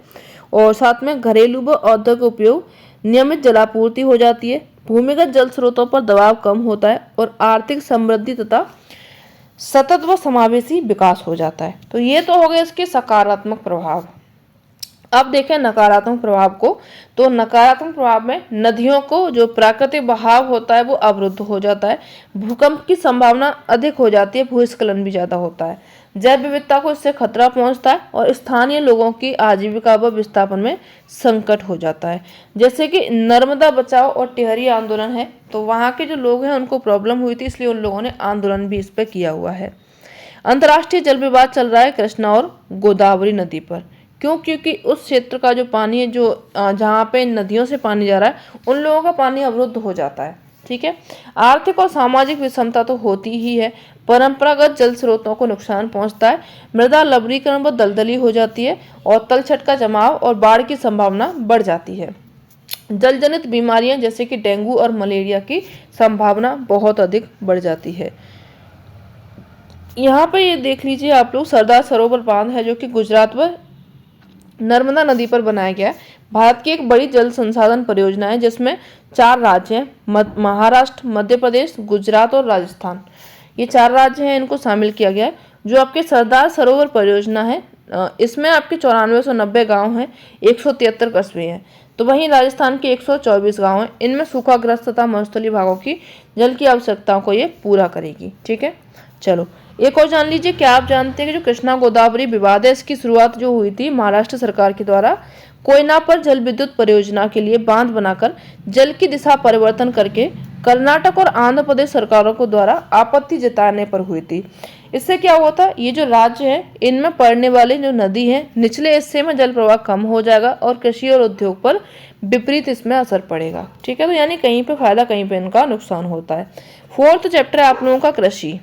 और साथ में घरेलू व औद्योगिक उपयोग नियमित जलापूर्ति हो जाती है। भूमिगत जल स्रोतों पर दबाव कम होता है और आर्थिक समृद्धि तथा सतत व समावेशी विकास हो जाता है। तो ये तो हो गए इसके सकारात्मक प्रभाव। अब देखें नकारात्मक प्रभाव को। तो नकारात्मक प्रभाव में नदियों को जो प्राकृतिक बहाव होता है वो अवरुद्ध हो जाता है, भूकंप की संभावना अधिक हो जाती है, भूस्खलन भी ज्यादा होता है, जैव विविधता को इससे खतरा पहुंचता है, और स्थानीय लोगों की आजीविका व विस्थापन में संकट हो जाता है। जैसे कि नर्मदा बचाओ और टिहरी आंदोलन है, तो वहाँ के जो लोग हैं उनको प्रॉब्लम हुई थी, इसलिए उन लोगों ने आंदोलन भी इस पर किया हुआ है। अंतर्राष्ट्रीय जल विवाद चल रहा है कृष्णा और गोदावरी नदी पर। क्यों? क्योंकि उस क्षेत्र का जो पानी है, जो जहाँ पे नदियों से पानी जा रहा है, उन लोगों का पानी अवरुद्ध हो जाता है। ठीक है। आर्थिक और सामाजिक विषमता तो होती ही है, परंपरागत जल स्रोतों को नुकसान पहुंचता है, मृदा लवणीकरण व दलदली हो जाती है, और तलछट का जमाव और बाढ़ की संभावना बढ़ जाती है। जल जनित बीमारियां जैसे कि डेंगू और मलेरिया की संभावना बहुत अधिक बढ़ जाती है। यहाँ पे ये देख लीजिए आप लोग, सरदार सरोवर बांध है जो कि गुजरात व नर्मदा नदी पर बनाया गया है। भारत की एक बड़ी जल संसाधन परियोजना है जिसमें 4 राज्य हैं, महाराष्ट्र, मध्य प्रदेश, गुजरात और राजस्थान। ये 4 राज्य हैं, इनको शामिल किया गया है। जो आपके सरदार सरोवर परियोजना है, इसमें आपके 9490 गांव हैं, 173 कस्बे हैं। तो वहीं राजस्थान के 124 गांव हैं, इनमें सूखाग्रस्त तथा मरुस्थलीय भागों की जल की आवश्यकताओं को ये पूरा करेगी। ठीक है। चलो एक और जान लीजिए, क्या आप जानते हैं कि जो कृष्णा गोदावरी विवाद है, इसकी शुरुआत जो हुई थी महाराष्ट्र सरकार के द्वारा कोयना पर जल विद्युत परियोजना के लिए बांध बनाकर जल की दिशा परिवर्तन करके कर्नाटक और आंध्र प्रदेश सरकारों को द्वारा आपत्ति जताने पर हुई थी। इससे क्या हुआ था, ये जो राज्य है इनमें पड़ने वाले जो नदी है निचले हिस्से में जल प्रवाह कम हो जाएगा और कृषि और उद्योग पर विपरीत इसमें असर पड़ेगा। ठीक है। तो यानी कहीं पे फायदा कहीं पे इनका नुकसान होता है। 4th चैप्टर है आप लोगों का कृषि।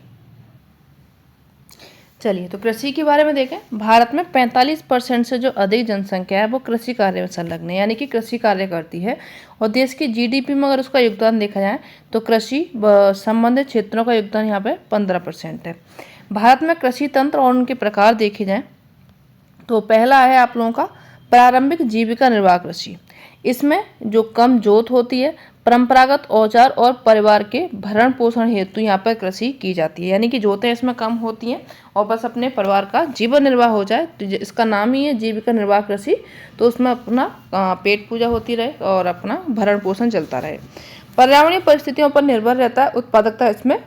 चलिए, तो कृषि के बारे में देखें। भारत में 45% से जो अधिक जनसंख्या है वो कृषि कार्य में संलग्न है, यानी कि कृषि कार्य करती है। और देश की जीडीपी में अगर उसका योगदान देखा जाए तो कृषि संबंधित क्षेत्रों का योगदान यहाँ पे 15% है। भारत में कृषि तंत्र और उनके प्रकार देखे जाएं तो पहला है आप लोगों का प्रारंभिक जीविका निर्वाह कृषि। इसमें जो कम जोत होती है, परंपरागत औजार और परिवार के भरण पोषण हेतु यहाँ पर कृषि की जाती है, यानी कि जोतें इसमें कम होती हैं और बस अपने परिवार का जीवन निर्वाह हो जाए। तो इसका नाम ही है जीविका निर्वाह कृषि। तो उसमें अपना पेट पूजा होती रहे और अपना भरण पोषण चलता रहे। पर्यावरणीय परिस्थितियों पर निर्भर रहता है, उत्पादकता इसमें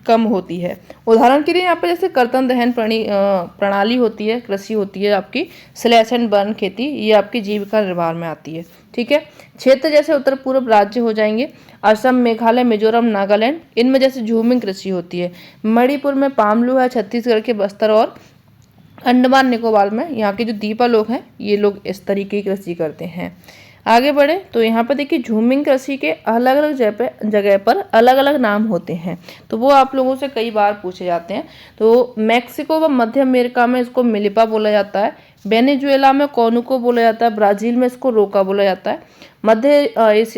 कम होती है। उदाहरण के लिए यहाँ पे जैसे कर्तन दहन प्रणाली होती है, कृषि होती है आपकी स्लैश एंड बर्न खेती, ये आपकी जीविका निर्वाह में आती है। ठीक है, क्षेत्र जैसे उत्तर पूर्व राज्य हो जाएंगे, असम, मेघालय, मिजोरम, नागालैंड, इनमें जैसे झूमिंग कृषि होती है। मणिपुर में पामलू है, छत्तीसगढ़ के बस्तर और अंडमान निकोबार में यहाँ के जो दीपा लोग हैं ये लोग इस तरीके की कृषि करते हैं। आगे बढ़े तो यहाँ पर देखिए झूमिंग कृषि के अलग अलग जगह पर अलग अलग नाम होते हैं, तो वो आप लोगों से कई बार पूछे जाते हैं। तो मैक्सिको व मध्य अमेरिका में इसको मिलिपा बोला जाता है, वेनेजुएला में कोनुको बोला जाता है, ब्राज़ील में इसको रोका बोला जाता है, मध्य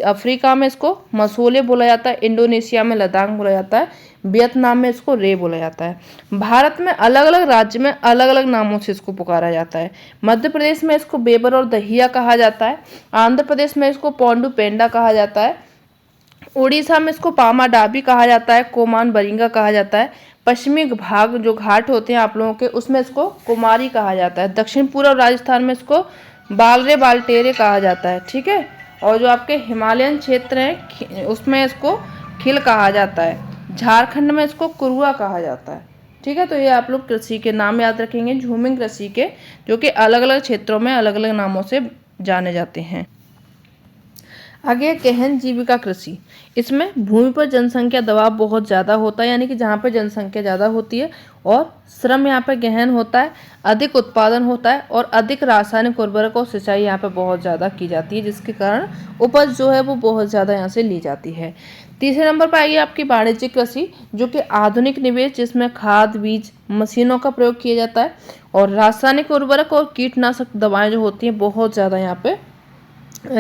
अफ्रीका में इसको मसोले बोला जाता है, इंडोनेशिया में लदांग बोला जाता है, वियतनाम में इसको रे बोला जाता है। भारत में अलग अलग राज्य में अलग अलग नामों से इसको पुकारा जाता है। मध्य प्रदेश में इसको बेबर और दहिया कहा जाता है, आंध्र प्रदेश में इसको पोंडू पेंडा कहा जाता है, उड़ीसा में इसको पामा डाबी कहा जाता है, कोमान बरिंगा कहा जाता है, पश्चिमी भाग जो घाट होते हैं आप लोगों के उसमें इसको कुमारी कहा जाता है, दक्षिण पूर्व राजस्थान में इसको बालरे बालटेरे कहा जाता है। ठीक है, और जो आपके हिमालयन क्षेत्र हैं उसमें इसको खिल कहा जाता है, झारखंड में इसको कुरुआ कहा जाता है। ठीक है, तो ये आप लोग कृषि के नाम याद रखेंगे झूमिंग कृषि के, जो कि अलग अलग क्षेत्रों में अलग अलग नामों से जाने जाते हैं। आगे गहन जीविका कृषि। इसमें भूमि पर जनसंख्या दबाव बहुत ज़्यादा होता है, यानी कि जहाँ पर जनसंख्या ज़्यादा होती है और श्रम यहाँ पे गहन होता है, अधिक उत्पादन होता है और अधिक रासायनिक उर्वरक और सिंचाई यहाँ पे बहुत ज़्यादा की जाती है, जिसके कारण उपज जो है वो बहुत ज़्यादा यहाँ से ली जाती है। तीसरे नंबर पर आएगी आपकी वाणिज्यिक कृषि, जो कि आधुनिक निवेश जिसमें खाद, बीज, मशीनों का प्रयोग किया जाता है और रासायनिक उर्वरक और कीटनाशक दवाएं जो होती हैं बहुत ज़्यादा यहाँ पे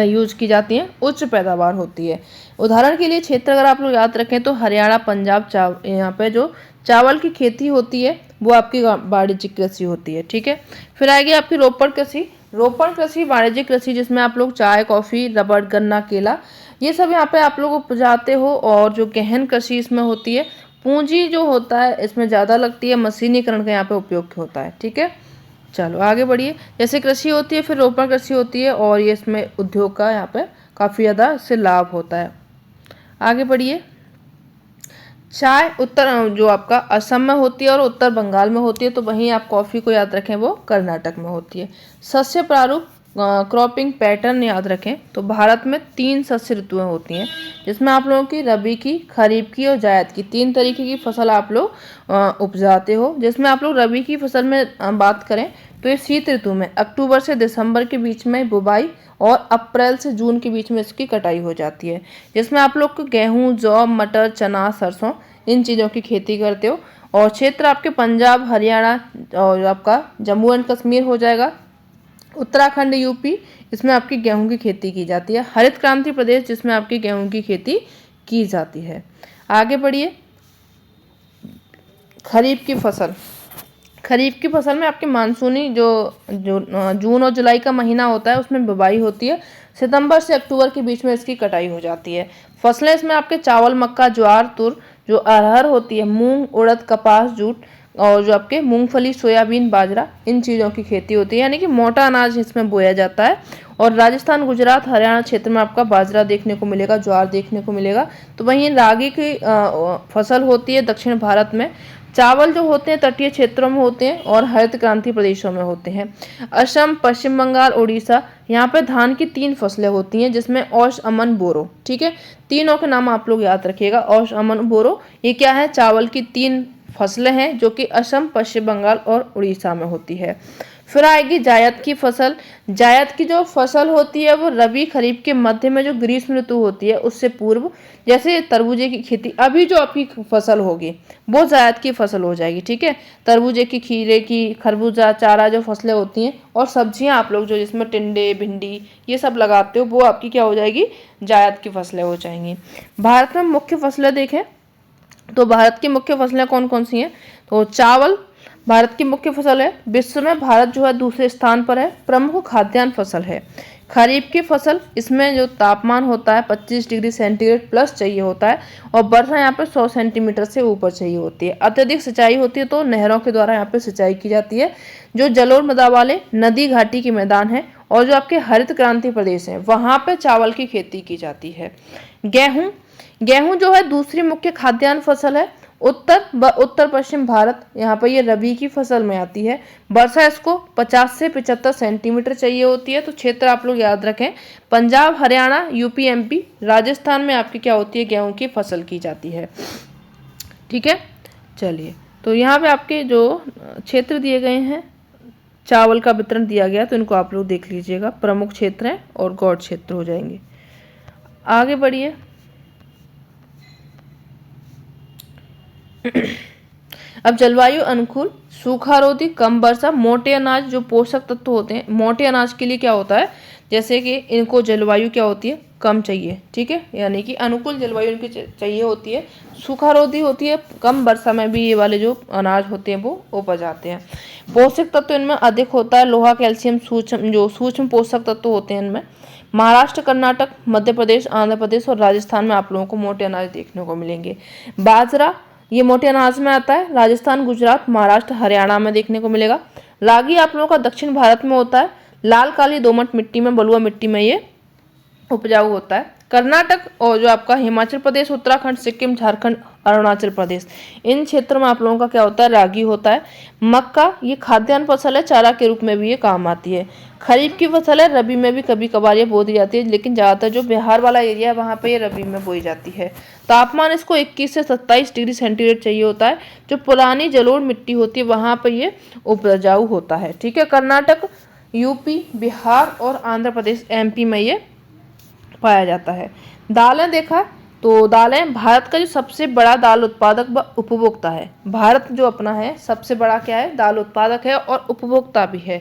यूज की जाती हैं, उच्च पैदावार होती है। उदाहरण के लिए क्षेत्र अगर आप लोग याद रखें तो हरियाणा, पंजाब, यहाँ पे जो चावल की खेती होती है वो आपकी वाणिज्यिक कृषि होती है। ठीक है, फिर आएगी आपकी रोपण कृषि। रोपण कृषि वाणिज्यिक कृषि जिसमें आप लोग चाय, कॉफ़ी, रबड़, गन्ना, केला ये सब यहाँ पे आप लोग उपजाते हो। और जो गहन कृषि इसमें होती है, पूंजी जो होता है इसमें ज़्यादा लगती है, मशीनीकरण का यहाँ पे उपयोग होता है। ठीक है, चलो आगे बढ़िए। जैसे कृषि होती है फिर रोपण कृषि होती है और ये इसमें उद्योग का यहाँ पे काफ़ी ज़्यादा इससे लाभ होता है। आगे बढ़िए। चाय उत्तर जो आपका असम में होती है और उत्तर बंगाल में होती है, तो वहीं आप कॉफ़ी को याद रखें वो कर्नाटक में होती है। शस्य प्रारूप क्रॉपिंग पैटर्न याद रखें तो भारत में 3 शस्य ऋतुएं होती हैं, जिसमें आप लोगों की रबी की, खरीफ की और जायद की 3 तरीके की फसल आप लोग उपजाते हो। जिसमें आप लोग रबी की फसल में बात करें तो ये शीत ऋतु में अक्टूबर से दिसंबर के बीच में बुवाई और अप्रैल से जून के बीच में इसकी कटाई हो जाती है। जिसमें आप लोग गेहूँ, जौ, मटर, चना, सरसों इन चीज़ों की खेती करते हो। और क्षेत्र आपके पंजाब, हरियाणा और आपका जम्मू एंड कश्मीर हो जाएगा, उत्तराखंड, यूपी, इसमें आपकी गेहूं की खेती की जाती है। हरित क्रांति प्रदेश जिसमें आपकी गेहूं की खेती की जाती है। आगे बढ़िए। खरीफ की फसल। खरीफ की फसल में आपके मानसूनी जो जून और जुलाई का महीना होता है उसमें बुवाई होती है, सितंबर से अक्टूबर के बीच में इसकी कटाई हो जाती है। फसलें इसमें आपके चावल, मक्का, ज्वार, तुर, जो अरहर होती है, मूंग, उड़द, कपास, जूट और जो आपके मूंगफली, सोयाबीन, बाजरा इन चीज़ों की खेती होती है, यानी कि मोटा अनाज इसमें बोया जाता है। और राजस्थान, गुजरात, हरियाणा क्षेत्र में आपका बाजरा देखने को मिलेगा, ज्वार देखने को मिलेगा। तो वहीं रागी की फसल होती है दक्षिण भारत में। चावल जो होते हैं तटीय क्षेत्रों में होते हैं और हरित क्रांति प्रदेशों में होते हैं। असम, पश्चिम बंगाल, उड़ीसा, यहाँ पे धान की 3 फसलें होती हैं, जिसमें औश, अमन, बोरो। ठीक है, तीनों के नाम आप लोग याद रखिएगा, औश, अमन, बोरो। ये क्या है? चावल की 3 फसलें हैं जो कि असम, पश्चिम बंगाल और उड़ीसा में होती है। फिर आएगी जायद की फसल। जायद की जो फसल होती है वो रबी खरीफ के मध्य में जो ग्रीष्म ऋतु होती है उससे पूर्व, जैसे तरबूजे की खेती, अभी जो आपकी फसल होगी वो जायद की फसल हो जाएगी। ठीक है, तरबूजे की, खीरे की, खरबूजा, चारा जो फसलें होती हैं, और सब्जियां आप लोग जो जिसमें टिंडे, भिंडी ये सब लगाते हो, वो आपकी क्या हो जाएगी, जायद की फसलें हो जाएंगी। भारत में मुख्य फसलें देखें तो भारत की मुख्य फसलें कौन कौन सी हैं, तो चावल भारत की मुख्य फसल है। विश्व में भारत जो है दूसरे स्थान पर है। प्रमुख खाद्यान्न फसल है। खरीफ की फसल, इसमें जो तापमान होता है 25 डिग्री सेंटीग्रेड प्लस चाहिए होता है, और वर्षा यहाँ पे 100 सेंटीमीटर से ऊपर चाहिए होती है। अत्यधिक सिंचाई होती है तो नहरों के द्वारा यहाँ पे सिंचाई की जाती है। जो जलोढ़ मृदा वाले नदी घाटी के मैदान है और जो आपके हरित क्रांति प्रदेश है वहाँ पे चावल की खेती की जाती है। गेहूँ, गेहूं जो है दूसरी मुख्य खाद्यान्न फसल है। उत्तर पश्चिम भारत, यहाँ पर ये रबी की फसल में आती है। वर्षा इसको 50 से 75 सेंटीमीटर चाहिए होती है। तो क्षेत्र आप लोग याद रखें, पंजाब, हरियाणा, यूपी, एमपी, राजस्थान में आपकी क्या होती है, गेहूं की फसल की जाती है। ठीक है, चलिए, तो यहाँ पे आपके जो क्षेत्र दिए गए हैं, चावल का वितरण दिया गया, तो इनको आप लोग देख लीजिएगा। प्रमुख क्षेत्र हैं और गौड़ क्षेत्र हो जाएंगे। आगे बढ़िए। अब जलवायु अनुकूल, सूखारोधी, कम वर्षा, मोटे अनाज जो पोषक तत्व होते हैं, मोटे अनाज के लिए क्या होता है, जैसे कि इनको जलवायु क्या होती है, कम चाहिए। ठीक है, यानी कि अनुकूल जलवायु इनकी चाहिए होती है। सूखारोधी होती है, कम वर्षा में भी ये वाले जो अनाज होते हैं वो उपज आते हैं। पोषक तत्व इनमें अधिक होता है, लोहा, कैल्शियम, सूक्ष्म पोषक तत्व होते हैं इनमें। महाराष्ट्र, कर्नाटक, मध्य प्रदेश, आंध्र प्रदेश और राजस्थान में आप लोगों को मोटे अनाज देखने को मिलेंगे। बाजरा ये मोटे अनाज में आता है, राजस्थान, गुजरात, महाराष्ट्र, हरियाणा में देखने को मिलेगा। रागी आप लोगों का दक्षिण भारत में होता है, लाल काली दोमट मिट्टी में, बलुआ मिट्टी में ये उपजाऊ होता है। कर्नाटक और जो आपका हिमाचल प्रदेश, उत्तराखंड, सिक्किम, झारखंड, अरुणाचल प्रदेश, इन क्षेत्रों में आप लोगों का क्या होता है, रागी होता है। मक्का ये खाद्यान्न फसल है, चारा के रूप में भी ये काम आती है। खरीफ की फसल है, रबी में भी कभी कभार ये बो दी जाती है, लेकिन ज़्यादातर जो बिहार वाला एरिया है वहाँ पे ये रबी में बोई जाती है। तापमान इसको 21 से 27 डिग्री सेंटीग्रेड चाहिए होता है। जो पुरानी जलोढ़ मिट्टी होती है वहाँ पर ये उपजाऊ होता है। ठीक है, कर्नाटक, यूपी, बिहार और आंध्र प्रदेश, एमपी में ये पाया जाता है। दालें देखा तो दालें भारत का जो सबसे बड़ा दाल उत्पादक व उपभोक्ता है। भारत जो अपना है सबसे बड़ा क्या है, दाल उत्पादक है और उपभोक्ता भी है।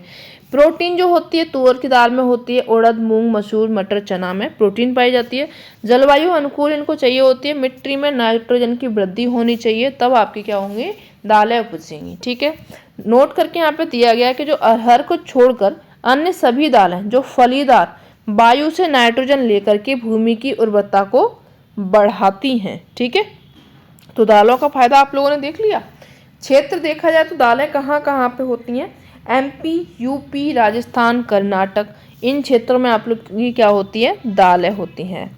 प्रोटीन जो होती है तुअर की दाल में होती है, उड़द, मूंग, मसूर, मटर, चना में प्रोटीन पाई जाती है। जलवायु अनुकूल इनको चाहिए होती है, मिट्टी में नाइट्रोजन की वृद्धि होनी चाहिए, तब आपकी क्या होंगी, दालें उपजेंगी। ठीक है, नोट करके यहाँ पे दिया गया है कि जो अरहर को छोड़कर अन्य सभी दालें जो फलीदार वायु से नाइट्रोजन लेकर के भूमि की उर्वरता को बढ़ाती हैं। ठीक है, तो दालों का फायदा आप लोगों ने देख लिया। क्षेत्र देखा जाए तो दालें कहाँ कहाँ पे होती हैं, एमपी, यूपी, राजस्थान, कर्नाटक, इन क्षेत्रों में आप लोग की क्या होती है, दालें होती हैं।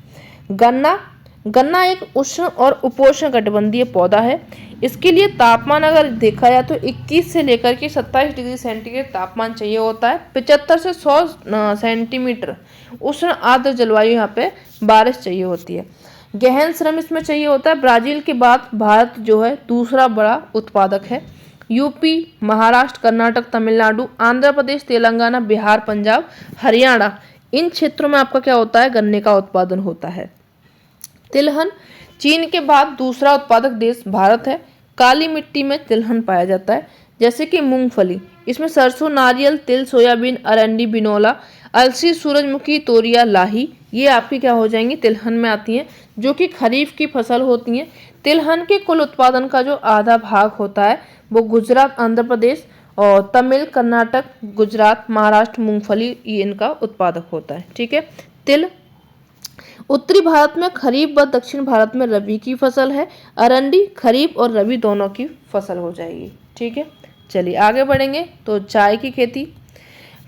गन्ना, गन्ना एक उष्ण और उपोष्ण कटिबंधीय पौधा है। इसके लिए तापमान अगर देखा जाए तो 21 से लेकर के 27 डिग्री सेंटीग्रेड तापमान चाहिए होता है। 75 से 100 सेंटीमीटर उष्ण आर्द्र जलवायु यहाँ पे बारिश चाहिए होती है। गहन श्रम इसमें चाहिए होता है। ब्राजील के बाद भारत जो है दूसरा बड़ा उत्पादक है। यूपी, महाराष्ट्र, कर्नाटक, तमिलनाडु, आंध्र प्रदेश, तेलंगाना, बिहार, पंजाब, हरियाणा, इन क्षेत्रों में आपका क्या होता है, गन्ने का उत्पादन होता है। तिलहन, चीन के बाद दूसरा उत्पादक देश भारत है। काली मिट्टी में तिलहन पाया जाता है, जैसे कि मूंगफली, इसमें सरसों, नारियल, तिल, सोयाबीन, अरंडी, बिनोला, अलसी, सूरजमुखी, तोरिया, लाही, ये आपकी क्या हो जाएंगी, तिलहन में आती हैं, जो कि खरीफ की फसल होती हैं। तिलहन के कुल उत्पादन का जो आधा भाग होता है वो गुजरात, आंध्र प्रदेश और तमिल, कर्नाटक, गुजरात, महाराष्ट्र, मूंगफली, ये इनका उत्पादक होता है। ठीक है, तिल उत्तरी भारत में खरीफ व दक्षिण भारत में रबी की फसल है। अरंडी खरीफ और रबी दोनों की फसल हो जाएगी। ठीक है, चलिए आगे बढ़ेंगे। तो चाय की खेती,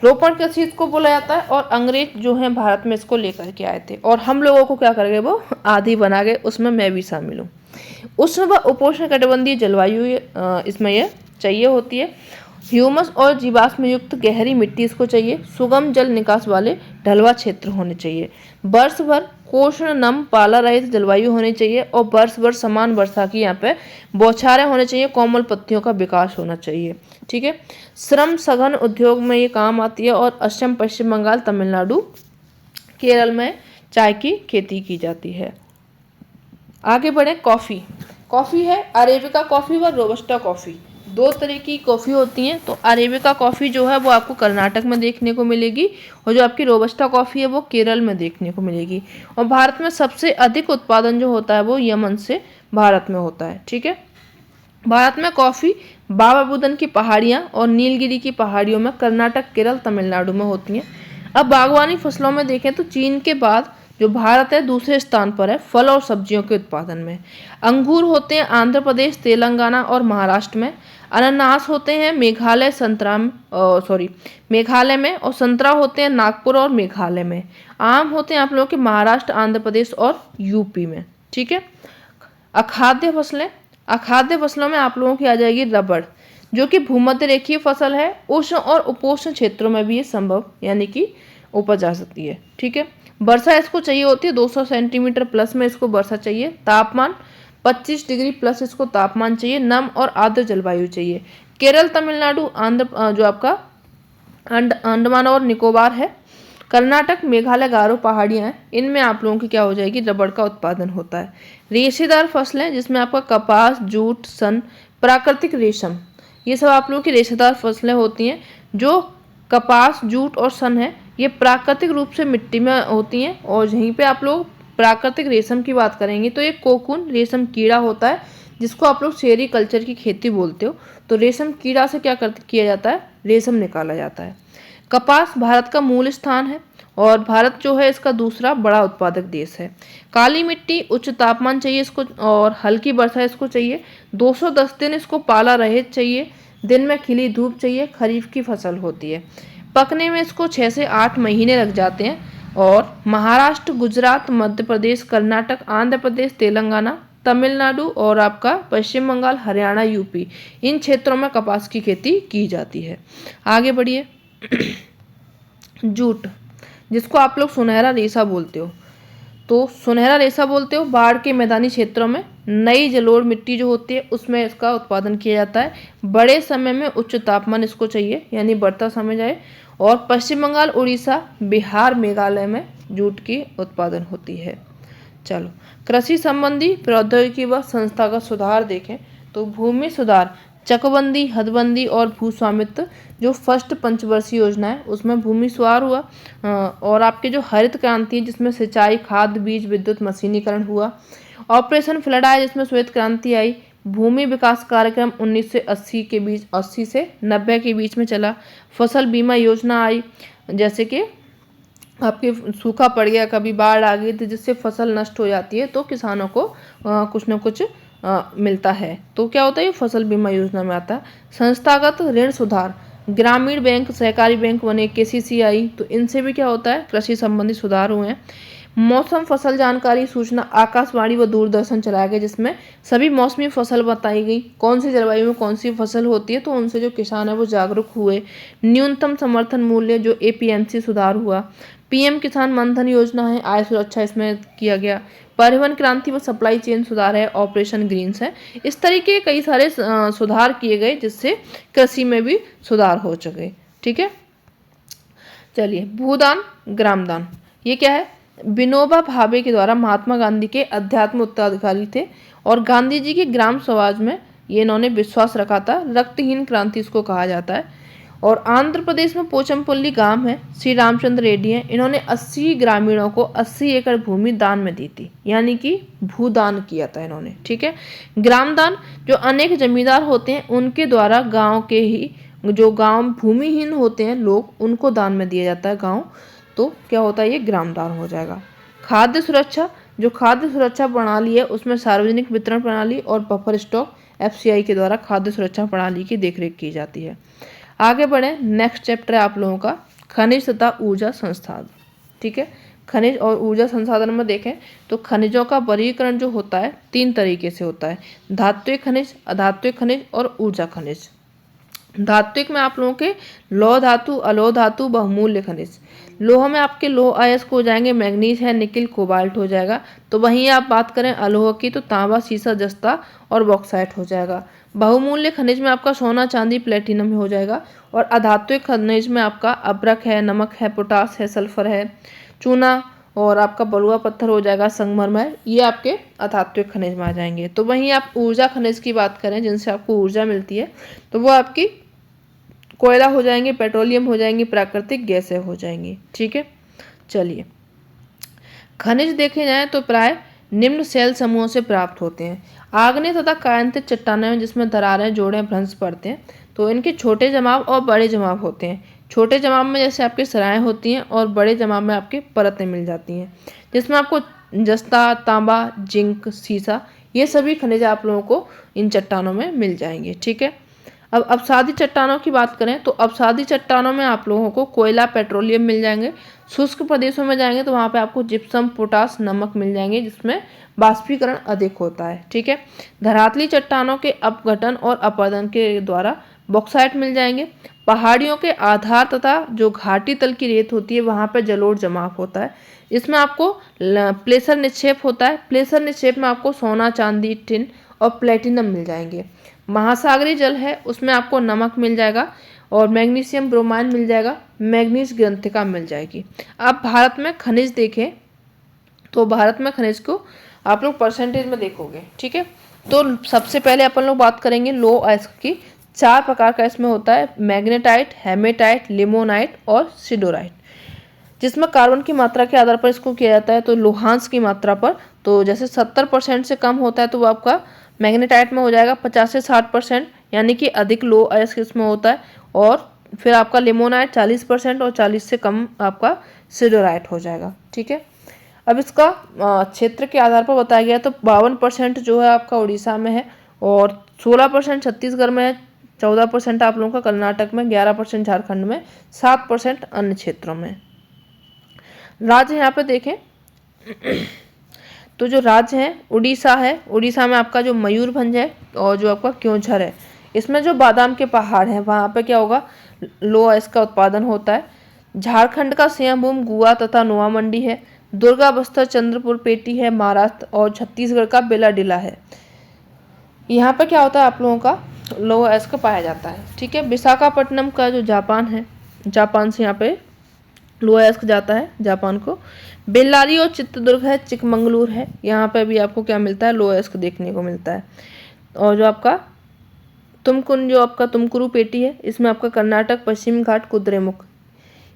रोपण कृषि इसको बोला जाता है, और अंग्रेज जो हैं भारत में इसको लेकर के आए थे, और हम लोगों को क्या कर गए, वो आदि बना गए, उसमें मैं भी शामिल हूँ। उष्ण व उपोष्ण कटिबंधीय जलवायु इसमें यह चाहिए होती है। ह्यूमस और जीवाश्म युक्त गहरी मिट्टी इसको चाहिए। सुगम जल निकास वाले ढलवा क्षेत्र होने चाहिए। वर्ष भर कोष्ण नम पाला रहित जलवायु होनी चाहिए और वर्ष भर समान वर्षा की यहाँ पे बौछारें होनी चाहिए, कोमल पत्तियों का विकास होना चाहिए। ठीक है, श्रम सघन उद्योग में ये काम आती है और असम, पश्चिम बंगाल, तमिलनाडु, केरल में चाय की खेती की जाती है। आगे बढ़े, कॉफ़ी। कॉफ़ी है अरेबिका कॉफ़ी व रोबस्टा कॉफ़ी, दो तरह की कॉफ़ी होती हैं। तो अरेबिका कॉफ़ी जो है वो आपको कर्नाटक में देखने को मिलेगी और जो आपकी रोबस्टा कॉफ़ी है वो केरल में देखने को मिलेगी। और भारत में सबसे अधिक उत्पादन जो होता है वो यमन से भारत में होता है। ठीक है, भारत में कॉफ़ी बाबा बुदन की पहाड़ियाँ और नीलगिरी की पहाड़ियों में कर्नाटक, केरल, तमिलनाडु में होती हैं। अब बागवानी फसलों में देखें तो चीन के बाद जो भारत है दूसरे स्थान पर है फल और सब्जियों के उत्पादन में। अंगूर होते हैं आंध्र प्रदेश, तेलंगाना और महाराष्ट्र में। अनानास होते हैं मेघालय, मेघालय में, और संतरा होते हैं नागपुर और मेघालय में। आम होते हैं आप लोगों के महाराष्ट्र, आंध्र प्रदेश और यूपी में। ठीक है, अखाद्य फसलें। अखाद्य फसलों में आप लोगों की आ जाएगी रबड़, जो कि भूमध्य रेखीय फसल है। उष्ण और उपोष्ण क्षेत्रों में भी ये संभव यानी कि उपज आ सकती है। ठीक है, वर्षा इसको चाहिए होती है 200 सेंटीमीटर प्लस में इसको वर्षा चाहिए। तापमान 25 डिग्री प्लस इसको तापमान चाहिए। नम और आर्द्र जलवायु चाहिए। केरल, तमिलनाडु, आंध्र जो आपका अंडमान और निकोबार है, कर्नाटक, मेघालय, गारो पहाड़ियाँ हैं, इनमें आप लोगों की क्या हो जाएगी, रबड़ का उत्पादन होता है। रेशेदार फसलें जिसमें आपका कपास, जूट, सन, प्राकृतिक रेशम, ये सब आप लोगों की रेशेदार फसलें होती हैं। जो कपास, जूट और सन है ये प्राकृतिक रूप से मिट्टी में होती हैं। और यहीं पे आप लोग प्राकृतिक रेशम की बात करेंगे तो ये कोकून रेशम कीड़ा होता है, जिसको आप लोग सेरीकल्चर की खेती बोलते हो। तो रेशम कीड़ा से क्या किया जाता है, रेशम निकाला जाता है। कपास भारत का मूल स्थान है और भारत जो है इसका दूसरा बड़ा उत्पादक देश है। काली मिट्टी, उच्च तापमान चाहिए इसको और हल्की वर्षा इसको चाहिए। 210 दिन इसको पाला रहित चाहिए। दिन में खिली धूप चाहिए। खरीफ की फसल होती है। पकने में इसको 6 से 8 महीने लग जाते हैं। और महाराष्ट्र, गुजरात, मध्य प्रदेश, कर्नाटक, आंध्र प्रदेश, तेलंगाना, तमिलनाडु और आपका पश्चिम बंगाल, हरियाणा, यूपी, इन क्षेत्रों में कपास की खेती की जाती है। आगे बढ़िए। जूट, जिसको आप लोग सुनहरा रेशा बोलते हो, तो सुनहरा रेशा बोलते हो, बाढ़ के मैदानी क्षेत्रों में नई जलोढ़ मिट्टी जो होती है उसमें इसका उत्पादन किया जाता है। बड़े समय में उच्च तापमान इसको चाहिए यानी बढ़ता समय जाए। और पश्चिम बंगाल, उड़ीसा, बिहार, मेघालय में जूट की उत्पादन होती है। चलो, कृषि संबंधी प्रौद्योगिकी व संस्थागत सुधार देखें तो भूमि सुधार, चकबंदी, हदबंदी और भूस्वामित्व जो फर्स्ट पंचवर्षीय योजना है उसमें भूमि सुधार हुआ। और आपके जो हरित क्रांति है जिसमें सिंचाई, खाद, बीज, विद्युत, मशीनीकरण हुआ। ऑपरेशन फ्लड आया जिसमें श्वेत क्रांति आई। भूमि विकास कार्यक्रम 1980 से 90 के बीच में चला। फसल बीमा योजना आई, जैसे कि आपके सूखा पड़ गया, कभी बाढ़ आ गई तो जिससे फसल नष्ट हो जाती है तो किसानों को कुछ ना कुछ मिलता है। तो क्या होता है, ये फसल बीमा योजना में आता है। संस्थागत ऋण सुधार, ग्रामीण बैंक, सहकारी बैंक बने, केसीसी आई, तो इनसे भी क्या होता है, कृषि संबंधी सुधार हुए हैं। मौसम फसल जानकारी सूचना आकाशवाणी व दूरदर्शन चलाया गया जिसमें सभी मौसमी फसल बताई गई, कौन सी जलवायु में कौन सी फसल होती है, तो उनसे जो किसान है वो जागरूक हुए। न्यूनतम समर्थन मूल्य जो एपीएमसी सुधार हुआ। पीएम किसान मानधन योजना है, आय सुरक्षा इसमें किया गया। परिवहन क्रांति व सप्लाई चेन सुधार है, ऑपरेशन ग्रीन्स है। इस तरीके कई सारे सुधार किए गए जिससे कृषि में भी सुधार हो सके। ठीक है, चलिए, भूदान, ग्रामदान, ये क्या है, विनोबा भावे के द्वारा महात्मा गांधी के अध्यात्म उत्तराधिकारी थे और गांधी जी के ग्राम समाज में ये इन्होंने विश्वास रखा था। रक्तहीन क्रांति इसको कहा जाता है। और आंध्र प्रदेश में पोचमपल्ली गांव है, श्री रामचंद्र रेड्डी हैं, इन्होंने 80 ग्रामीणों को 80 एकड़ भूमि दान में दी थी, यानी कि भूदान किया था इन्होंने। ठीक है, ग्रामदान, जो अनेक जमींदार होते हैं उनके द्वारा गांव के ही जो गांव भूमिहीन होते हैं लोग, उनको दान में दिया जाता है गांव, तो क्या होता है, ये ग्रामदान हो जाएगा। खाद्य सुरक्षा, जो खाद्य सुरक्षा प्रणाली है उसमें सार्वजनिक वितरण प्रणाली और बफर स्टॉक एफसीआई के द्वारा खाद्य सुरक्षा प्रणाली की देखरेख की जाती है। आगे बढ़े, नेक्स्ट चैप्टर है आप लोगों का खनिज तथा ऊर्जा संसाधन। ठीक है, खनिज और ऊर्जा संसाधन में देखें तो खनिजों का वर्गीकरण जो होता है 3 तरीके से होता है, धात्विक खनिज, अधात्विक खनिज और ऊर्जा खनिज। धात्विक में आप लोगों के लौह धातु, अलोह धातु, बहुमूल्य खनिज। लोह में आपके लोह अयस्क हो जाएंगे, मैग्नीज है, निकिल, कोबाल्ट हो जाएगा। तो वहीं आप बात करें अलोह की तो तांबा, सीसा, जस्ता और बॉक्साइट हो जाएगा। बहुमूल्य खनिज में आपका सोना, चांदी, प्लेटिनम हो जाएगा। और अधात्विक खनिज में आपका अब्रक है, नमक है, पोटास है, सल्फर है, चूना और आपका बलुआ पत्थर हो जाएगा, संगमरमर, ये आपके अधात्विक खनिज में आ जाएंगे। तो वहीं आप ऊर्जा खनिज की बात करें जिनसे आपको ऊर्जा मिलती है तो वो आपकी कोयला हो जाएंगे, पेट्रोलियम हो जाएंगे, प्राकृतिक गैसें हो जाएंगी। ठीक है, चलिए खनिज देखे जाए तो प्राय निम्न शैल समूहों से प्राप्त होते हैं। आग्नेय तथा कायांतित चट्टानें में जिसमें दरारें, जोड़ें, भ्रंश पड़ते हैं तो इनके छोटे जमाव और बड़े जमाव होते हैं। छोटे जमाव में जैसे आपके सराएं होती हैं और बड़े जमाव में आपके परतें मिल जाती हैं, जिसमें आपको जस्ता, तांबा, जिंक, सीसा ये सभी खनिज आप लोगों को इन चट्टानों में मिल जाएंगे। ठीक है, अब अवसादी चट्टानों की बात करें तो अवसादी चट्टानों में आप लोगों को कोयला, पेट्रोलियम मिल जाएंगे। शुष्क प्रदेशों में जाएंगे तो वहाँ पे आपको जिप्सम, पोटास, नमक मिल जाएंगे जिसमें बाष्पीकरण अधिक होता है। ठीक है, धरातली चट्टानों के अपघटन और अपरदन के द्वारा बॉक्साइट मिल जाएंगे। पहाड़ियों के आधार तथा जो घाटी तल की रेत होती है वहाँ पर जलोढ़ जमाव होता है। इसमें आपको प्लेसर निक्षेप होता है। प्लेसर निक्षेप में आपको सोना, चांदी, टिन और प्लेटिनम मिल जाएंगे। महासागरीय जल है उसमें आपको नमक मिल जाएगा और मैग्नीशियम ब्रोमाइन मिल जाएगा, मैग्नीज ग्रंथिका मिल जाएगी। अब भारत में खनिज देखें तो भारत में खनिज को आप लोग परसेंटेज में देखोगे। ठीक है, तो सबसे पहले अपन लोग बात करेंगे लोह अयस्क की। 4 प्रकार का इसमें होता है, मैग्नेटाइट, हेमेटाइट, लिमोनाइट और सिडोराइट, जिसमें कार्बन की मात्रा के आधार पर इसको किया जाता है। तो लोहांश की मात्रा पर तो जैसे 70% से कम होता है तो वो आपका मैग्नेटाइट में हो जाएगा, 50 से 60% यानी कि अधिक लो अयस्क इसमें होता है। और फिर आपका लिमोनाइट 40% और 40 से कम आपका सिडोराइट हो जाएगा। ठीक है, अब इसका क्षेत्र के आधार पर बताया गया तो 52% जो है आपका उड़ीसा में है और 16% छत्तीसगढ़ में है, 14% आप लोगों का कर्नाटक में, 11% झारखंड में, 7% अन्य क्षेत्रों में। राज्य यहाँ पे देखें तो जो राज्य है उड़ीसा है, उड़ीसा में आपका जो मयूरभंज है और जो आपका क्योंझर है, इसमें जो बादाम के पहाड़ हैं वहाँ पे क्या होगा, लोहा इसका उत्पादन होता है। झारखंड का सिंहभूम गुआ तथा नोआ मंडी है। दुर्गा, बस्तर, चंद्रपुर, पेटी है महाराष्ट्र और छत्तीसगढ़ का बेलाडीला है। यहाँ पे क्या होता है आप लोगों का लोहा इसका पाया जाता है। ठीक है, विशाखापट्टनम का जो जापान है, जापान से यहाँ पे लोहा अयस्क जाता है जापान को। बेल्लारी और चित्रदुर्ग है, चिकमंगलूर है, यहाँ पर भी आपको क्या मिलता है, लोहा अयस्क देखने को मिलता है। और जो आपका तुमकुरू पेटी है, इसमें आपका कर्नाटक, पश्चिम घाट, कुद्रेमुख,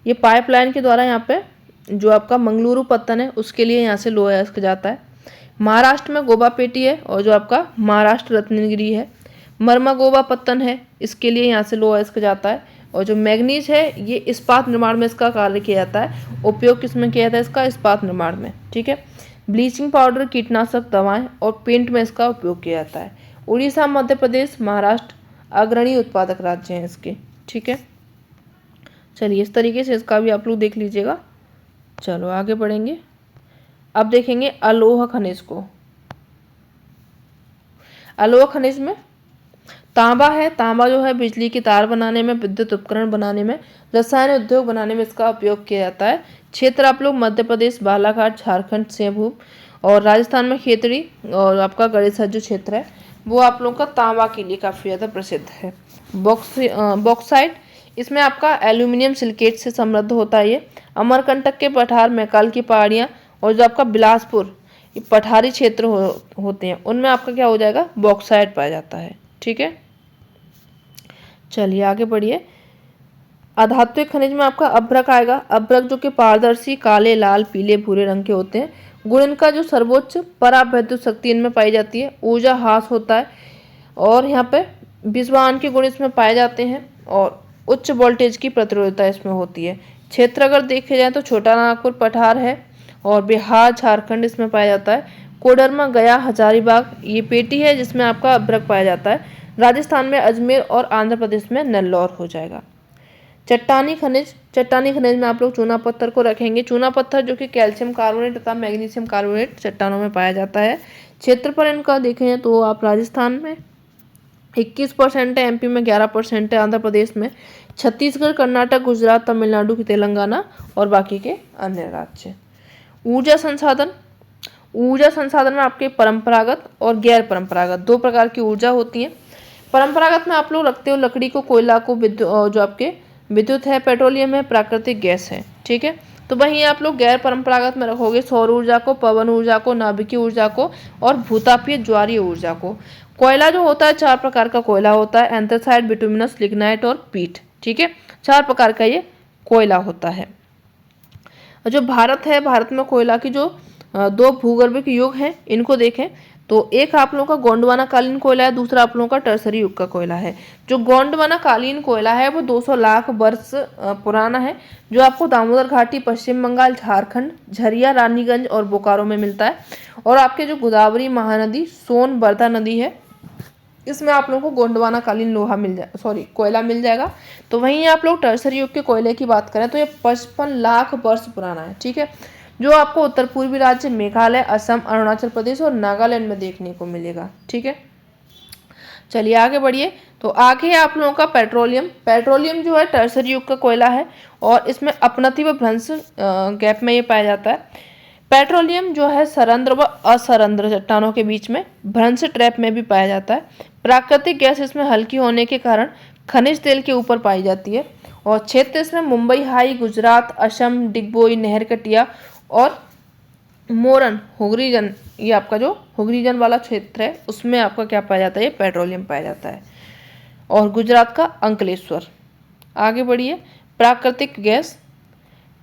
ये पाइपलाइन के द्वारा यहाँ पे जो आपका मंगलुरु पत्तन है उसके लिए यहाँ से लोहा अयस्क जाता है। महाराष्ट्र में गोबा पेटी है और जो आपका महाराष्ट्र रत्नगिरी है। मर्मागोबा पत्तन है, इसके लिए यहाँ से लोहा अयस्क जाता है। और जो मैग्नीज है ये इस्पात निर्माण में इसका कार्य किया जाता है। उपयोग किसमें किया जाता है इसका, इस्पात निर्माण में। ठीक है, ब्लीचिंग पाउडर, कीटनाशक दवाएं और पेंट में इसका उपयोग किया जाता है। उड़ीसा, मध्य प्रदेश, महाराष्ट्र अग्रणी उत्पादक राज्य हैं इसके। ठीक है, चलिए इस तरीके से इसका भी आप लोग देख लीजिएगा। चलो आगे बढ़ेंगे, अब देखेंगे अलोह खनिज को। अलोह खनिज में तांबा है। तांबा जो है बिजली की तार बनाने में, विद्युत उपकरण बनाने में, रसायन उद्योग बनाने में इसका उपयोग किया जाता है। क्षेत्र आप लोग मध्य प्रदेश, बालाघाट, झारखंड, सिंहभूम और राजस्थान में खेतड़ी और आपका गणेशहर जो क्षेत्र है वो आप लोगों का तांबा के लिए काफ़ी ज़्यादा प्रसिद्ध है। बॉक्साइट, इसमें आपका एल्यूमिनियम सिलिकेट से समृद्ध होता है। ये अमरकंटक के पठार, मैकाल की पहाड़ियाँ और जो आपका बिलासपुर ये पठारी क्षेत्र होते हैं उनमें आपका क्या हो जाएगा, बॉक्साइट पाया जाता है। ठीक है, चलिए आगे बढ़िए। अधात्विक खनिज में आपका अभ्रक आएगा। अभ्रक जो कि पारदर्शी, काले, लाल, पीले, भूरे रंग के होते हैं। गुण इनका जो सर्वोच्च परावैद्युत शक्ति इनमें पाई जाती है। ऊर्जा ह्रास होता है और यहाँ पे विश्वान के गुण इसमें पाए जाते हैं और उच्च वोल्टेज की प्रतिरोधकता इसमें होती है। क्षेत्र अगर देखे जाए तो छोटा नागपुर पठार है और बिहार, झारखंड इसमें पाया जाता है। कोडरमा, गया, हजारीबाग ये पेटी है जिसमें आपका अभ्रक पाया जाता है। राजस्थान में अजमेर और आंध्र प्रदेश में नेल्लौर हो जाएगा। चट्टानी खनिज, चट्टानी खनिज में आप लोग चूना पत्थर को रखेंगे। चूना पत्थर जो कि कैल्शियम कार्बोनेट तथा मैग्नीशियम कार्बोनेट चट्टानों में पाया जाता है। क्षेत्र पर इनका देखें तो आप राजस्थान में 21% है, एमपी में 11% है, आंध्र प्रदेश में, छत्तीसगढ़, कर्नाटक, गुजरात, तमिलनाडु, तेलंगाना और बाकी के अन्य राज्य। ऊर्जा संसाधन, ऊर्जा संसाधन में आपके परंपरागत और गैर परंपरागत दो प्रकार की ऊर्जा होती है। परंपरागत में आप लोग रखते हो लकड़ी को, कोयला को, जो आपके विद्युत है, पेट्रोलियम है, प्राकृतिक गैस है, ठीक है। तो वहीं आप लोग गैर परंपरागत में रखोगे सौर ऊर्जा को, पवन ऊर्जा को, नाभिकीय ऊर्जा को और भूतापीय ज्वारीय ऊर्जा को। कोयला जो होता है 4 प्रकार का कोयला होता है, एंथ्रासाइट, बिटुमिनस, लिग्नाइट और पीट, ठीक है। 4 प्रकार का ये कोयला होता है। जो भारत है, भारत में कोयला की जो 2 भूगर्भिक युग हैं, इनको देखें तो एक आप लोगों का गोंडवाना कालीन कोयला है, दूसरा आप लोगों का टर्सरी युग का कोयला है। जो गोंडवाना कालीन कोयला है वो 200 लाख वर्ष पुराना है, जो आपको दामोदर घाटी, पश्चिम बंगाल, झारखंड, झरिया, रानीगंज और बोकारो में मिलता है। और आपके जो गोदावरी महानदी, सोन, वर्धा नदी है, इसमें आप लोगों को गोंडवाना कालीन लोहा मिल जाए, सॉरी कोयला मिल जाएगा। तो वहीं आप लोग टर्सरी युग के कोयले की बात करें तो ये 55 लाख वर्ष पुराना है, ठीक है, जो आपको उत्तर पूर्वी राज्य मेघालय, असम, अरुणाचल प्रदेश और नागालैंड में देखने को मिलेगा, ठीक है। चलिए आगे बढ़िए। तो आगे है आप लोगों का पेट्रोलियम। पेट्रोलियम जो है टर्सरी युग का कोयला है और इसमें अपनति व भ्रंश गैप में ये पाया जाता है। पेट्रोलियम जो है सरंध्र व असरंध्र चट्टानों के बीच में भ्रंश ट्रैप में भी पाया जाता है। प्राकृतिक गैस इसमें हल्की होने के कारण खनिज तेल के ऊपर पाई जाती है। और क्षेत्र इसमें मुंबई हाई, गुजरात, असम, डिगबोई, नहरकटिया और मोरन, हुगरीजन, ये आपका जो हुगरीजन वाला क्षेत्र है उसमें आपका क्या पाया जाता है, ये पेट्रोलियम पाया जाता है। और गुजरात का अंकलेश्वर। आगे बढ़िए। प्राकृतिक गैस।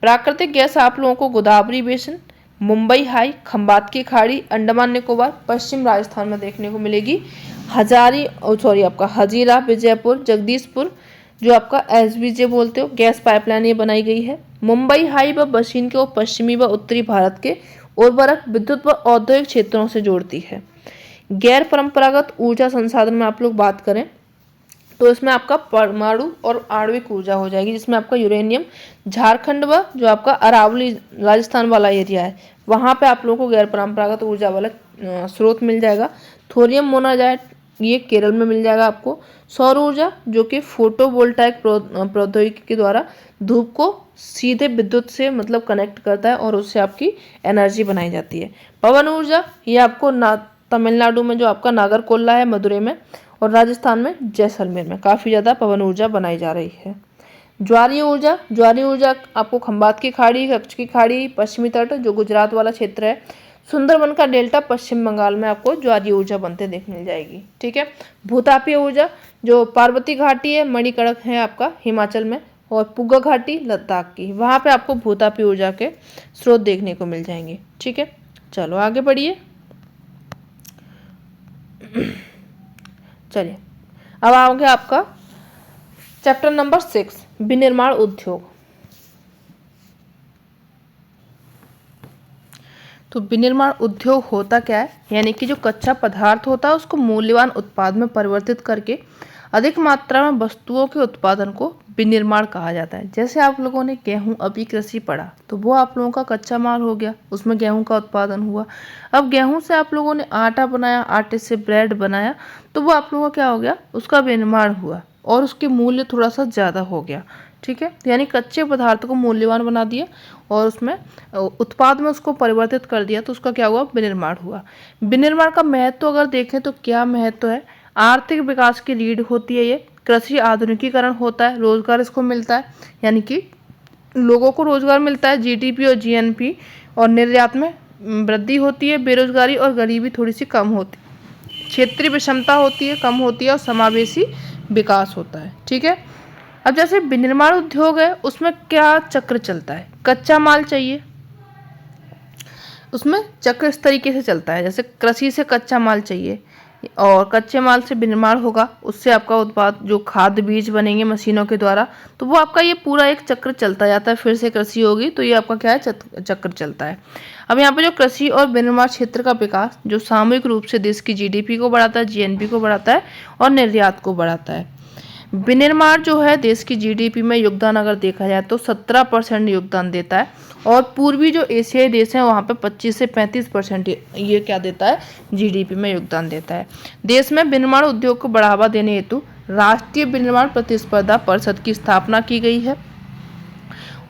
प्राकृतिक गैस आप लोगों को गोदावरी बेसिन, मुंबई हाई, खंबात की खाड़ी, अंडमान निकोबार, पश्चिम राजस्थान में देखने को मिलेगी। आपका हजीरा, विजयपुर, जगदीशपुर, जो आपका एसबीजे बोलते हो, गैस पाइपलाइन ये बनाई गई है। मुंबई हाई व बशीन को पश्चिमी व उत्तरी भारत के उर्वरक, विद्युत व औद्योगिक क्षेत्रों से जोड़ती है। गैर परंपरागत ऊर्जा संसाधन में आप लोग बात करें तो इसमें आपका परमाणु और आणविक ऊर्जा हो जाएगी, जिसमें आपका यूरेनियम, झारखंड व जो आपका अरावली राजस्थान वाला एरिया है वहाँ पे आप लोगों को गैर परंपरागत ऊर्जा वाला स्रोत मिल जाएगा। थोरियम मोनाजाइट ये केरल में मिल जाएगा आपको। सौर ऊर्जा जो कि फोटोवोल्टाइक प्रौद्योगिकी के द्वारा धूप को सीधे विद्युत से मतलब कनेक्ट करता है और उससे आपकी एनर्जी बनाई जाती है। पवन ऊर्जा ये आपको तमिलनाडु में जो आपका नागरकोला है, मदुरै में, और राजस्थान में जैसलमेर में काफ़ी ज़्यादा पवन ऊर्जा बनाई जा रही है। ज्वारीय ऊर्जा। ज्वारीय ऊर्जा आपको खंबात की खाड़ी, कच्छ की खाड़ी, पश्चिमी तट जो गुजरात वाला क्षेत्र है, सुंदरबन का डेल्टा, पश्चिम बंगाल में आपको ज्वारीय ऊर्जा बनते देखने मिल जाएगी, ठीक है। भूतापीय ऊर्जा जो पार्वती घाटी है, मणिकर्णिक है आपका हिमाचल में, और पुगा घाटी लद्दाख की, वहाँ पे आपको भूतापीय ऊर्जा के स्रोत देखने को मिल जाएंगे, ठीक है। चलो आगे बढ़िए। चलिए अब आओगे आपका चैप्टर नंबर 6, विनिर्माण उद्योग। तो विनिर्माण उद्योग होता क्या है, यानी कि जो कच्चा पदार्थ होता है उसको मूल्यवान उत्पाद में परिवर्तित करके अधिक मात्रा में वस्तुओं के उत्पादन को विनिर्माण कहा जाता है। जैसे आप लोगों ने गेहूं अभी कृषि पढ़ा तो वो आप लोगों का कच्चा माल हो गया, उसमें गेहूं का उत्पादन हुआ। अब गेहूं से आप लोगों ने आटा बनाया, आटे से ब्रेड बनाया, तो वो आप लोगों का क्या हो गया, उसका विनिर्माण हुआ और उसके मूल्य थोड़ा सा ज़्यादा हो गया, ठीक है। यानी कच्चे पदार्थ को मूल्यवान बना दिया और उसमें उत्पाद में उसको परिवर्तित कर दिया, तो उसका क्या हुआ, विनिर्माण हुआ। विनिर्माण का महत्व अगर देखें तो क्या महत्व है, आर्थिक विकास की रीढ़ होती है ये। कृषि आधुनिकीकरण होता है, रोजगार इसको मिलता है, यानी कि लोगों को रोजगार मिलता है, जीडीपी और जीएनपी और निर्यात में वृद्धि होती है, बेरोजगारी और गरीबी थोड़ी सी कम होती है, क्षेत्रीय विषमता होती है, कम होती है और समावेशी विकास होता है, ठीक है। अब जैसे विनिर्माण उद्योग है उसमें क्या चक्र चलता है, कच्चा माल चाहिए, उसमें चक्र इस तरीके से चलता है, जैसे कृषि से कच्चा माल चाहिए और कच्चे माल से विनिर्माण होगा, उससे आपका उत्पाद जो खाद बीज बनेंगे मशीनों के द्वारा, तो वो आपका ये पूरा एक चक्र चलता जाता है। फिर से कृषि होगी तो ये आपका क्या है, चक्र चलता है। अब यहाँ पे जो कृषि और विनिर्माण क्षेत्र का विकास जो सामूहिक रूप से देश की जीडीपी को बढ़ाता है, जीएनपी को बढ़ाता है और निर्यात को बढ़ाता है। विनिर्माण जो है देश की जीडीपी में योगदान अगर देखा जाए तो 17% योगदान देता है, और पूर्वी जो एशियाई देश हैं वहाँ पे 25 से 35% ये क्या देता है, जीडीपी में योगदान देता है। देश में विनिर्माण उद्योग को बढ़ावा देने हेतु राष्ट्रीय विनिर्माण प्रतिस्पर्धा परिषद की स्थापना की गई है।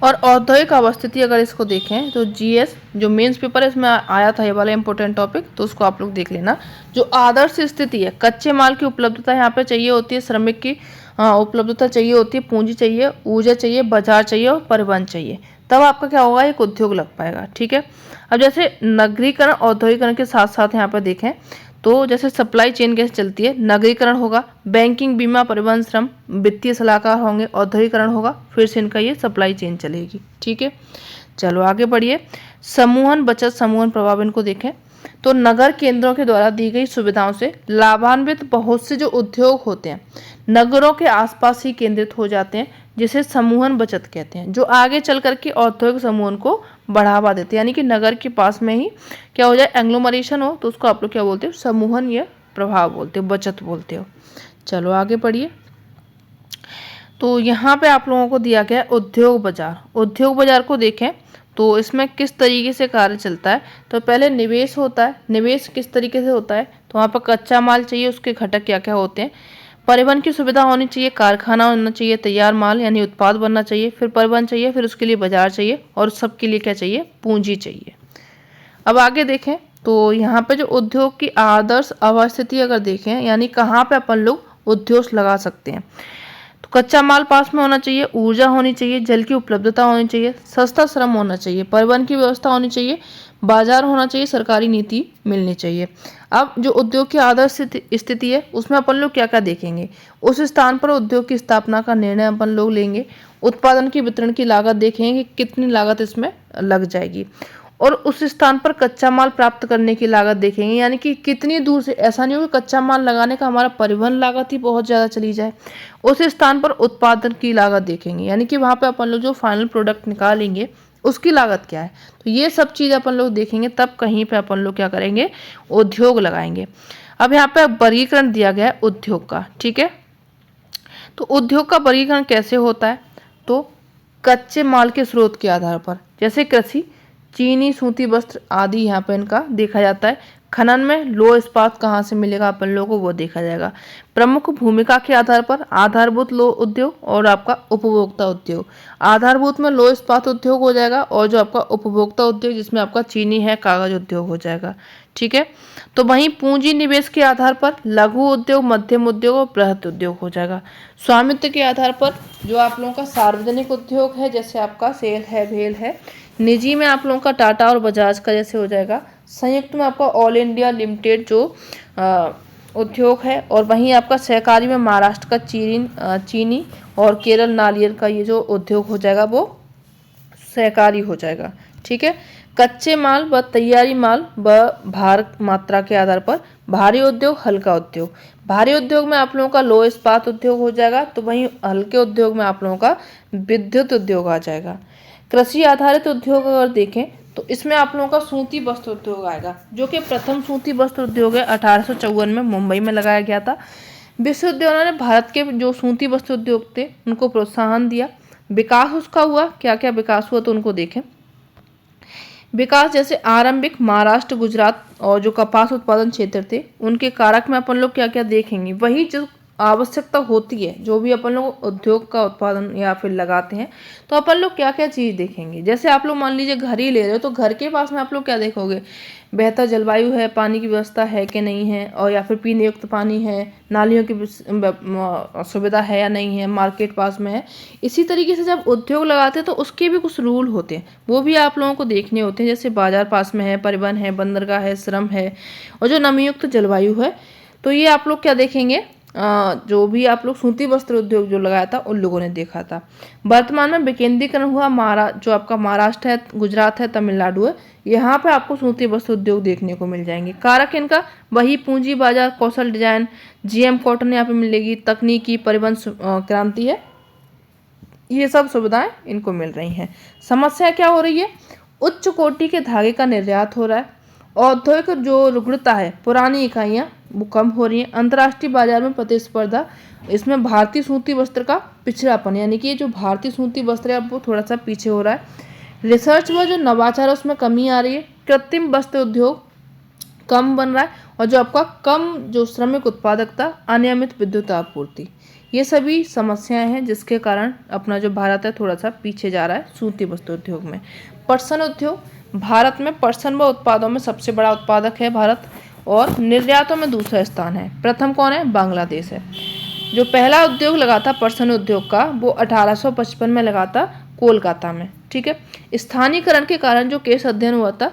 और औद्योगिक अवस्थिति अगर इसको देखें तो जीएस जो मेंस पेपर है इसमें आया था ये वाला इंपॉर्टेंट टॉपिक, तो उसको आप लोग देख लेना। जो आदर्श स्थिति है, कच्चे माल की उपलब्धता यहाँ पे चाहिए होती है, श्रमिक की उपलब्धता चाहिए होती है, पूंजी चाहिए, ऊर्जा चाहिए, बाजार चाहिए और परिवहन चाहिए, तब आपका क्या होगा, एक उद्योग लग पाएगा। ठीक है। अब जैसे नगरीकरण औद्योगिकरण के साथ साथ यहाँ पर देखें तो जैसे सप्लाई चेन कैसे चलती है, नगरीकरण होगा, बैंकिंग, बीमा, परिवहन, श्रम, वित्तीय सलाहकार होंगे, औद्योगिकरण होगा, फिर से इनका ये सप्लाई चेन चलेगी। ठीक है, चलो आगे बढ़िए। समूहन बचत समूहन प्रभाव इनको देखें तो नगर केंद्रों के द्वारा दी गई सुविधाओं से लाभान्वित बहुत से जो उद्योग होते हैं नगरों के आसपास ही केंद्रित हो जाते हैं, जिसे समूहन बचत कहते हैं, जो आगे चल करके औद्योगिक समूहन को बढ़ावा देते हैं। यानी कि नगर के पास में ही क्या हो जाए, एंग्लोमरेशन हो, तो उसको आप लोग क्या बोलते हो, समूहन या प्रभाव बोलते हो, बचत बोलते हो। चलो आगे बढ़िए। तो यहाँ पे आप लोगों को दिया गया उद्योग बाजार। उद्योग बाजार को देखें तो इसमें किस तरीके से कार्य चलता है। तो पहले निवेश होता है। निवेश किस तरीके से होता है, तो वहाँ पर कच्चा माल चाहिए, उसके घटक क्या क्या होते हैं। परिवहन की सुविधा होनी चाहिए, कारखाना होना चाहिए, तैयार माल यानी उत्पाद बनना चाहिए, फिर परिवहन चाहिए, फिर उसके लिए बाजार चाहिए, और सबके लिए क्या चाहिए, पूंजी चाहिए। अब आगे देखें तो यहाँ पे जो उद्योग की आदर्श अवस्थिति अगर देखें, यानी कहाँ पे अपन लोग उद्योग लगा सकते हैं, तो कच्चा माल पास में होना चाहिए, ऊर्जा होनी चाहिए, जल की उपलब्धता होनी चाहिए, सस्ता श्रम होना चाहिए, परिवहन की व्यवस्था होनी चाहिए, बाजार होना चाहिए, सरकारी नीति मिलनी चाहिए। अब जो उद्योग की आदर्श स्थिति है उसमें अपन लोग क्या क्या देखेंगे, उस स्थान पर उद्योग की स्थापना का निर्णय अपन लोग लेंगे, उत्पादन की वितरण की लागत देखेंगे, कितनी लागत इसमें लग जाएगी, और उस स्थान पर कच्चा माल प्राप्त करने की लागत देखेंगे, यानी कि कितनी दूर से, ऐसा नहीं हो कि कच्चा माल लगाने का हमारा परिवहन लागत ही बहुत ज़्यादा चली जाए। उस स्थान पर उत्पादन की लागत देखेंगे, यानी कि वहाँ पे अपन लोग जो फाइनल प्रोडक्ट निकालेंगे उसकी लागत क्या है। तो ये सब चीज़ अपन लोग देखेंगे, तब कहीं पे अपन लोग क्या करेंगे, उद्योग लगाएंगे। अब यहाँ पे वर्गीकरण दिया गया है उद्योग का। ठीक है, तो उद्योग का वर्गीकरण कैसे होता है, तो कच्चे माल के स्रोत के आधार पर, जैसे कृषि, चीनी, सूती वस्त्र आदि यहाँ पे इनका देखा जाता है। खनन में लो इस्पात कहाँ से मिलेगा अपन लोगों को, वो देखा जाएगा। प्रमुख भूमिका के आधार पर आधारभूत लो उद्योग और आपका उपभोक्ता उद्योग। आधारभूत में लो इस्पात उद्योग हो जाएगा, और जो आपका उपभोक्ता उद्योग जिसमें आपका चीनी है, कागज उद्योग हो जाएगा। ठीक है, तो वहीं पूंजी निवेश के आधार पर लघु उद्योग, मध्यम उद्योग और बृहत उद्योग हो जाएगा। स्वामित्व के आधार पर जो आप लोगों का सार्वजनिक उद्योग है, जैसे आपका सेल है, भेल है। निजी में आप लोगों का टाटा और बजाज का जैसे हो जाएगा। संयुक्त में आपका ऑल इंडिया लिमिटेड जो उद्योग है, और वहीं आपका सहकारी में महाराष्ट्र का चीनी और केरल नारियल का ये जो उद्योग हो जाएगा वो सहकारी हो जाएगा। ठीक है, कच्चे माल व तैयारी माल व भार मात्रा के आधार पर भारी उद्योग, हल्का उद्योग। भारी उद्योग में आप लोगों का लो इस्पात उद्योग हो जाएगा, तो वहीं हल्के उद्योग में आप लोगों का विद्युत उद्योग आ जाएगा। कृषि आधारित उद्योग अगर देखें तो इसमें आप लोगों का सूती वस्त्र उद्योग आएगा, जो कि प्रथम सूती वस्त्र उद्योग है 1854 में मुंबई में लगाया गया था। विश्वविद्यालयों ने भारत के जो सूती वस्त्र उद्योग थे उनको प्रोत्साहन दिया। विकास उसका हुआ, क्या क्या विकास हुआ तो उनको देखें। विकास जैसे आरंभिक महाराष्ट्र, गुजरात और जो कपास उत्पादन क्षेत्र थे उनके कारक में अपन लोग क्या क्या देखेंगे, वही जो आवश्यकता होती है, जो भी अपन लोग उद्योग का उत्पादन या फिर लगाते हैं, तो अपन लोग क्या क्या चीज़ देखेंगे। जैसे आप लोग मान लीजिए घर ही ले रहे हो, तो घर के पास में आप लोग क्या देखोगे, बेहतर जलवायु है, पानी की व्यवस्था है कि नहीं है, और या फिर पीने युक्त पानी है, नालियों की सुविधा है या नहीं है, मार्केट पास में है। इसी तरीके से जब उद्योग लगाते हैं तो उसके भी कुछ रूल होते हैं, वो भी आप लोगों को देखने होते हैं। जैसे बाजार पास में है, परिवहन है, बंदरगाह है, श्रम है, और जो नमीयुक्त जलवायु है। तो ये आप लोग क्या देखेंगे, जो भी आप लोग सूती वस्त्र उद्योग जो लगाया था उन लोगों ने देखा था। वर्तमान में विकेंद्रीकरण हुआ, जो आपका महाराष्ट्र है, गुजरात है, तमिलनाडु है, यहाँ पे आपको सूती वस्त्र उद्योग देखने को मिल जाएंगे। कारक इनका वही पूंजी बाजार, कौशल डिजाइन, जीएम कॉटन यहाँ पे मिलेगी, तकनीकी, परिवहन क्रांति है, ये सब सुविधाएं इनको मिल रही हैं। समस्या क्या हो रही है, उच्च कोटि के धागे का निर्यात हो रहा है। औद्योगिक जो रुग्णता है, पुरानी इकाइयाँ वो कम हो रही है। अंतर्राष्ट्रीय बाजार में प्रतिस्पर्धा, इसमें भारतीय सूती वस्त्र का पिछड़ापन, यानी कि ये जो भारतीय सूती वस्त्र है अब वो थोड़ा सा पीछे हो रहा है। रिसर्च व जो नवाचार है उसमें कमी आ रही है। कृत्रिम वस्त्र उद्योग कम बन रहा है, और जो आपका कम जो श्रमिक उत्पादकता, अनियमित विद्युत आपूर्ति, ये सभी समस्याएं हैं जिसके कारण अपना जो भारत है थोड़ा सा पीछे जा रहा है सूती वस्त्र उद्योग में। पटसन उद्योग, भारत में पटसन व उत्पादों में सबसे बड़ा उत्पादक है भारत, और निर्यातों में दूसरा स्थान है। प्रथम कौन है? बांग्लादेश है। जो पहला उद्योग लगा था पटसन उद्योग का, वो 1855 में लगा था कोलकाता में। ठीक है। स्थानीयकरण के कारण जो केस अध्ययन हुआ था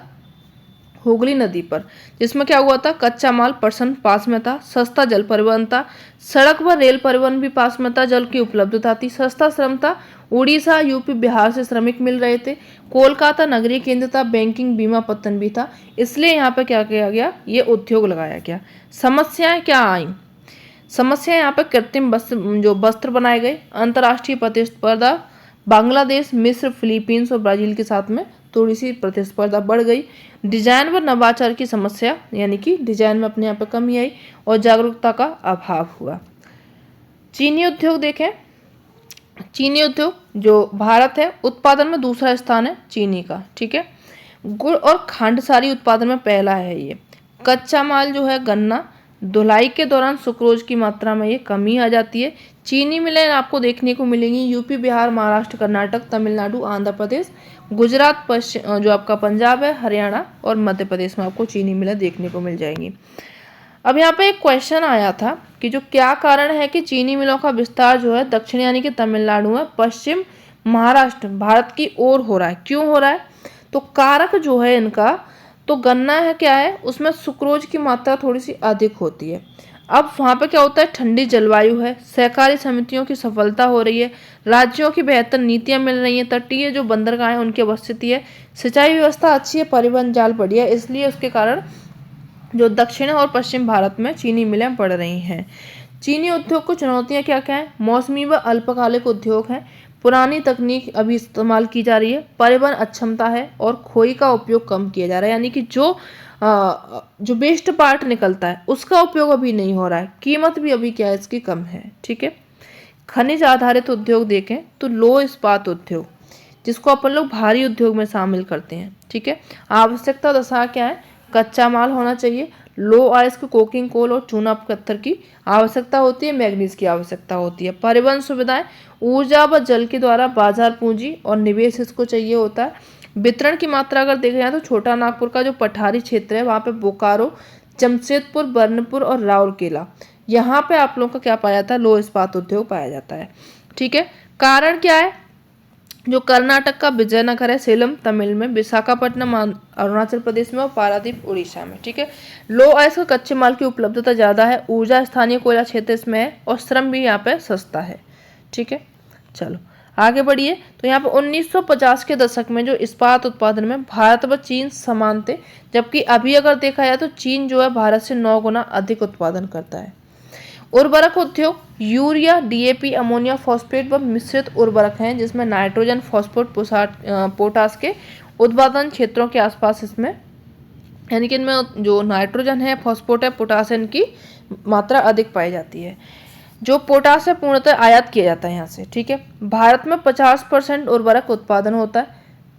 हुगली नदी पर, जिसमें क्या हुआ था, कच्चा माल पटसन पास में था, सस्ता जल परिवहन था, सड़क व रेल परिवहन भी पास में था, जल की उपलब्धता थी, सस्ता श्रम था, उड़ीसा यूपी बिहार से श्रमिक मिल रहे थे, कोलकाता नगरीय केंद्र था, बैंकिंग बीमा पत्तन भी था, इसलिए यहाँ पे क्या किया गया, ये उद्योग लगाया गया। समस्याएं क्या आई? समस्याएं यहाँ पे कृत्रिम वस्त्र बनाए गए, अंतर्राष्ट्रीय प्रतिस्पर्धा, बांग्लादेश, मिस्र, फिलीपींस और ब्राजील के साथ में थोड़ी सी प्रतिस्पर्धा बढ़ गई। डिजाइन व नवाचार की समस्या, यानी कि डिजाइन में अपने यहाँ पे कमी आई, और जागरूकता का अभाव हुआ। चीनी उद्योग देखें, चीनी उद्योग जो भारत है उत्पादन में दूसरा स्थान है चीनी का। ठीक है। गुड़ और खांडसारी उत्पादन में पहला है ये। कच्चा माल जो है गन्ना, धुलाई के दौरान सुक्रोज की मात्रा में ये कमी आ जाती है। चीनी मिलें आपको देखने को मिलेंगी यूपी, बिहार, महाराष्ट्र, कर्नाटक, तमिलनाडु, आंध्र प्रदेश, गुजरात, पश्चिम जो आपका पंजाब है, हरियाणा और मध्य प्रदेश में आपको चीनी मिलें देखने को मिल जाएंगी। अब यहाँ पे एक क्वेश्चन आया था कि जो क्या कारण है कि चीनी मिलों का विस्तार जो है दक्षिण यानी कि तमिलनाडु में, पश्चिम महाराष्ट्र भारत की ओर हो रहा है, क्यों हो रहा है? तो कारक जो है इनका, तो गन्ना है क्या है, उसमें सुक्रोज की मात्रा थोड़ी सी अधिक होती है। अब वहाँ पे क्या होता है, ठंडी जलवायु है, सहकारी समितियों की सफलता हो रही है, राज्यों की बेहतर नीतियाँ मिल रही हैं, तटीय जो बंदरगाहें उनकी अवस्थिति है, सिंचाई व्यवस्था अच्छी है, परिवहन जाल बढ़िया, इसलिए उसके कारण जो दक्षिण और पश्चिम भारत में चीनी मिलें बढ़ रही हैं। चीनी उद्योग को चुनौतियाँ क्या क्या हैं? मौसमी व अल्पकालिक उद्योग हैं, पुरानी तकनीक अभी इस्तेमाल की जा रही है, परिवहन अक्षमता है, और खोई का उपयोग कम किया जा रहा है, यानी कि जो वेस्ट पार्ट निकलता है उसका उपयोग अभी नहीं हो रहा है, कीमत भी अभी क्या है इसकी कम है। ठीक है। खनिज आधारित उद्योग देखें तो लो इस्पात उद्योग, जिसको अपन लोग भारी उद्योग में शामिल करते हैं। ठीक है। आवश्यकता दशा क्या है? कच्चा माल होना चाहिए, लो आयस्क कोकिंग कोल और चूना पत्थर की आवश्यकता होती है, मैग्नीज की आवश्यकता होती है। परिवहन सुविधाएं, ऊर्जा व जल के द्वारा बाजार पूंजी और निवेश इसको चाहिए होता है। वितरण की मात्रा अगर देखा जाए तो छोटा नागपुर का जो पठारी क्षेत्र है वहाँ पे बोकारो, जमशेदपुर, बर्नपुर और राउरकेला, यहाँ पे आप लोगों का क्या पाया जाता है? लो इस्पात उद्योग पाया जाता है। ठीक है। कारण क्या है? जो कर्नाटक का विजयनगर है, सेलम तमिल में, विशाखापट्टनम अरुणाचल प्रदेश में और पारादीप उड़ीसा में। ठीक है। लो आयस्क कच्चे माल की उपलब्धता ज़्यादा है, ऊर्जा स्थानीय कोयला क्षेत्र इसमें है, और श्रम भी यहाँ पे सस्ता है। ठीक है। चलो आगे बढ़िए। तो यहाँ पे 1950 के दशक में जो इस्पात उत्पादन में भारत व चीन समान थे, जबकि अभी अगर देखा जाए तो चीन जो है भारत से 9 गुना अधिक उत्पादन करता है। उर्वरक उद्योग, यूरिया, डीएपी, अमोनिया फॉस्फेट व मिश्रित उर्वरक हैं, जिसमें नाइट्रोजन, फॉस्फोट, पोटास के उत्पादन क्षेत्रों के आसपास इसमें, यानी कि इनमें जो नाइट्रोजन है, फॉस्फोट है, पोटास है, इनकी मात्रा अधिक पाई जाती है। जो पोटास है पूर्णतः आयात किया जाता है यहाँ से। ठीक है। भारत में 50% उर्वरक उत्पादन होता है,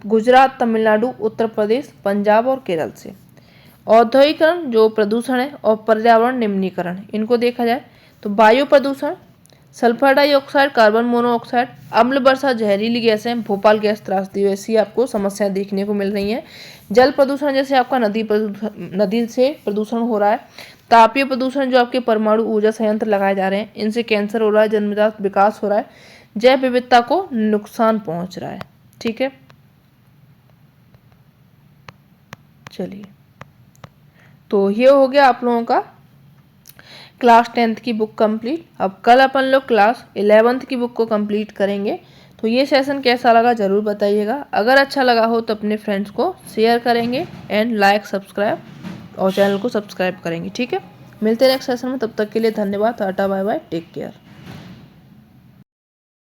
गुजरात, तमिलनाडु, उत्तर प्रदेश, पंजाब और केरल से। औद्योगिकरण, जो प्रदूषण है, और पर्यावरण निम्नीकरण, इनको देखा जाए तो वायु प्रदूषण, सल्फर डाइऑक्साइड, कार्बन मोनोऑक्साइड, अम्ल वर्षा, जहरीली गैसें, भोपाल गैस त्रासदी, ऐसी आपको समस्याएं देखने को मिल रही हैं। जल प्रदूषण, जैसे आपका नदी से प्रदूषण हो रहा है। तापीय प्रदूषण, जो आपके परमाणु ऊर्जा संयंत्र लगाए जा रहे हैं, इनसे कैंसर हो रहा है, जन्मजात विकास हो रहा है, जैव विविधता को नुकसान पहुंच रहा है। ठीक है। चलिए, तो ये हो गया आप लोगों का क्लास 10th की बुक कंप्लीट। अब कल अपन लोग क्लास 11th की बुक को कंप्लीट करेंगे। तो ये सेशन कैसा लगा ज़रूर बताइएगा। अगर अच्छा लगा हो तो अपने फ्रेंड्स को शेयर करेंगे, एंड लाइक, सब्सक्राइब और चैनल को सब्सक्राइब करेंगे। ठीक है। मिलते हैं नेक्स्ट सेशन में, तब तक के लिए धन्यवाद। Tata bye bye, take care.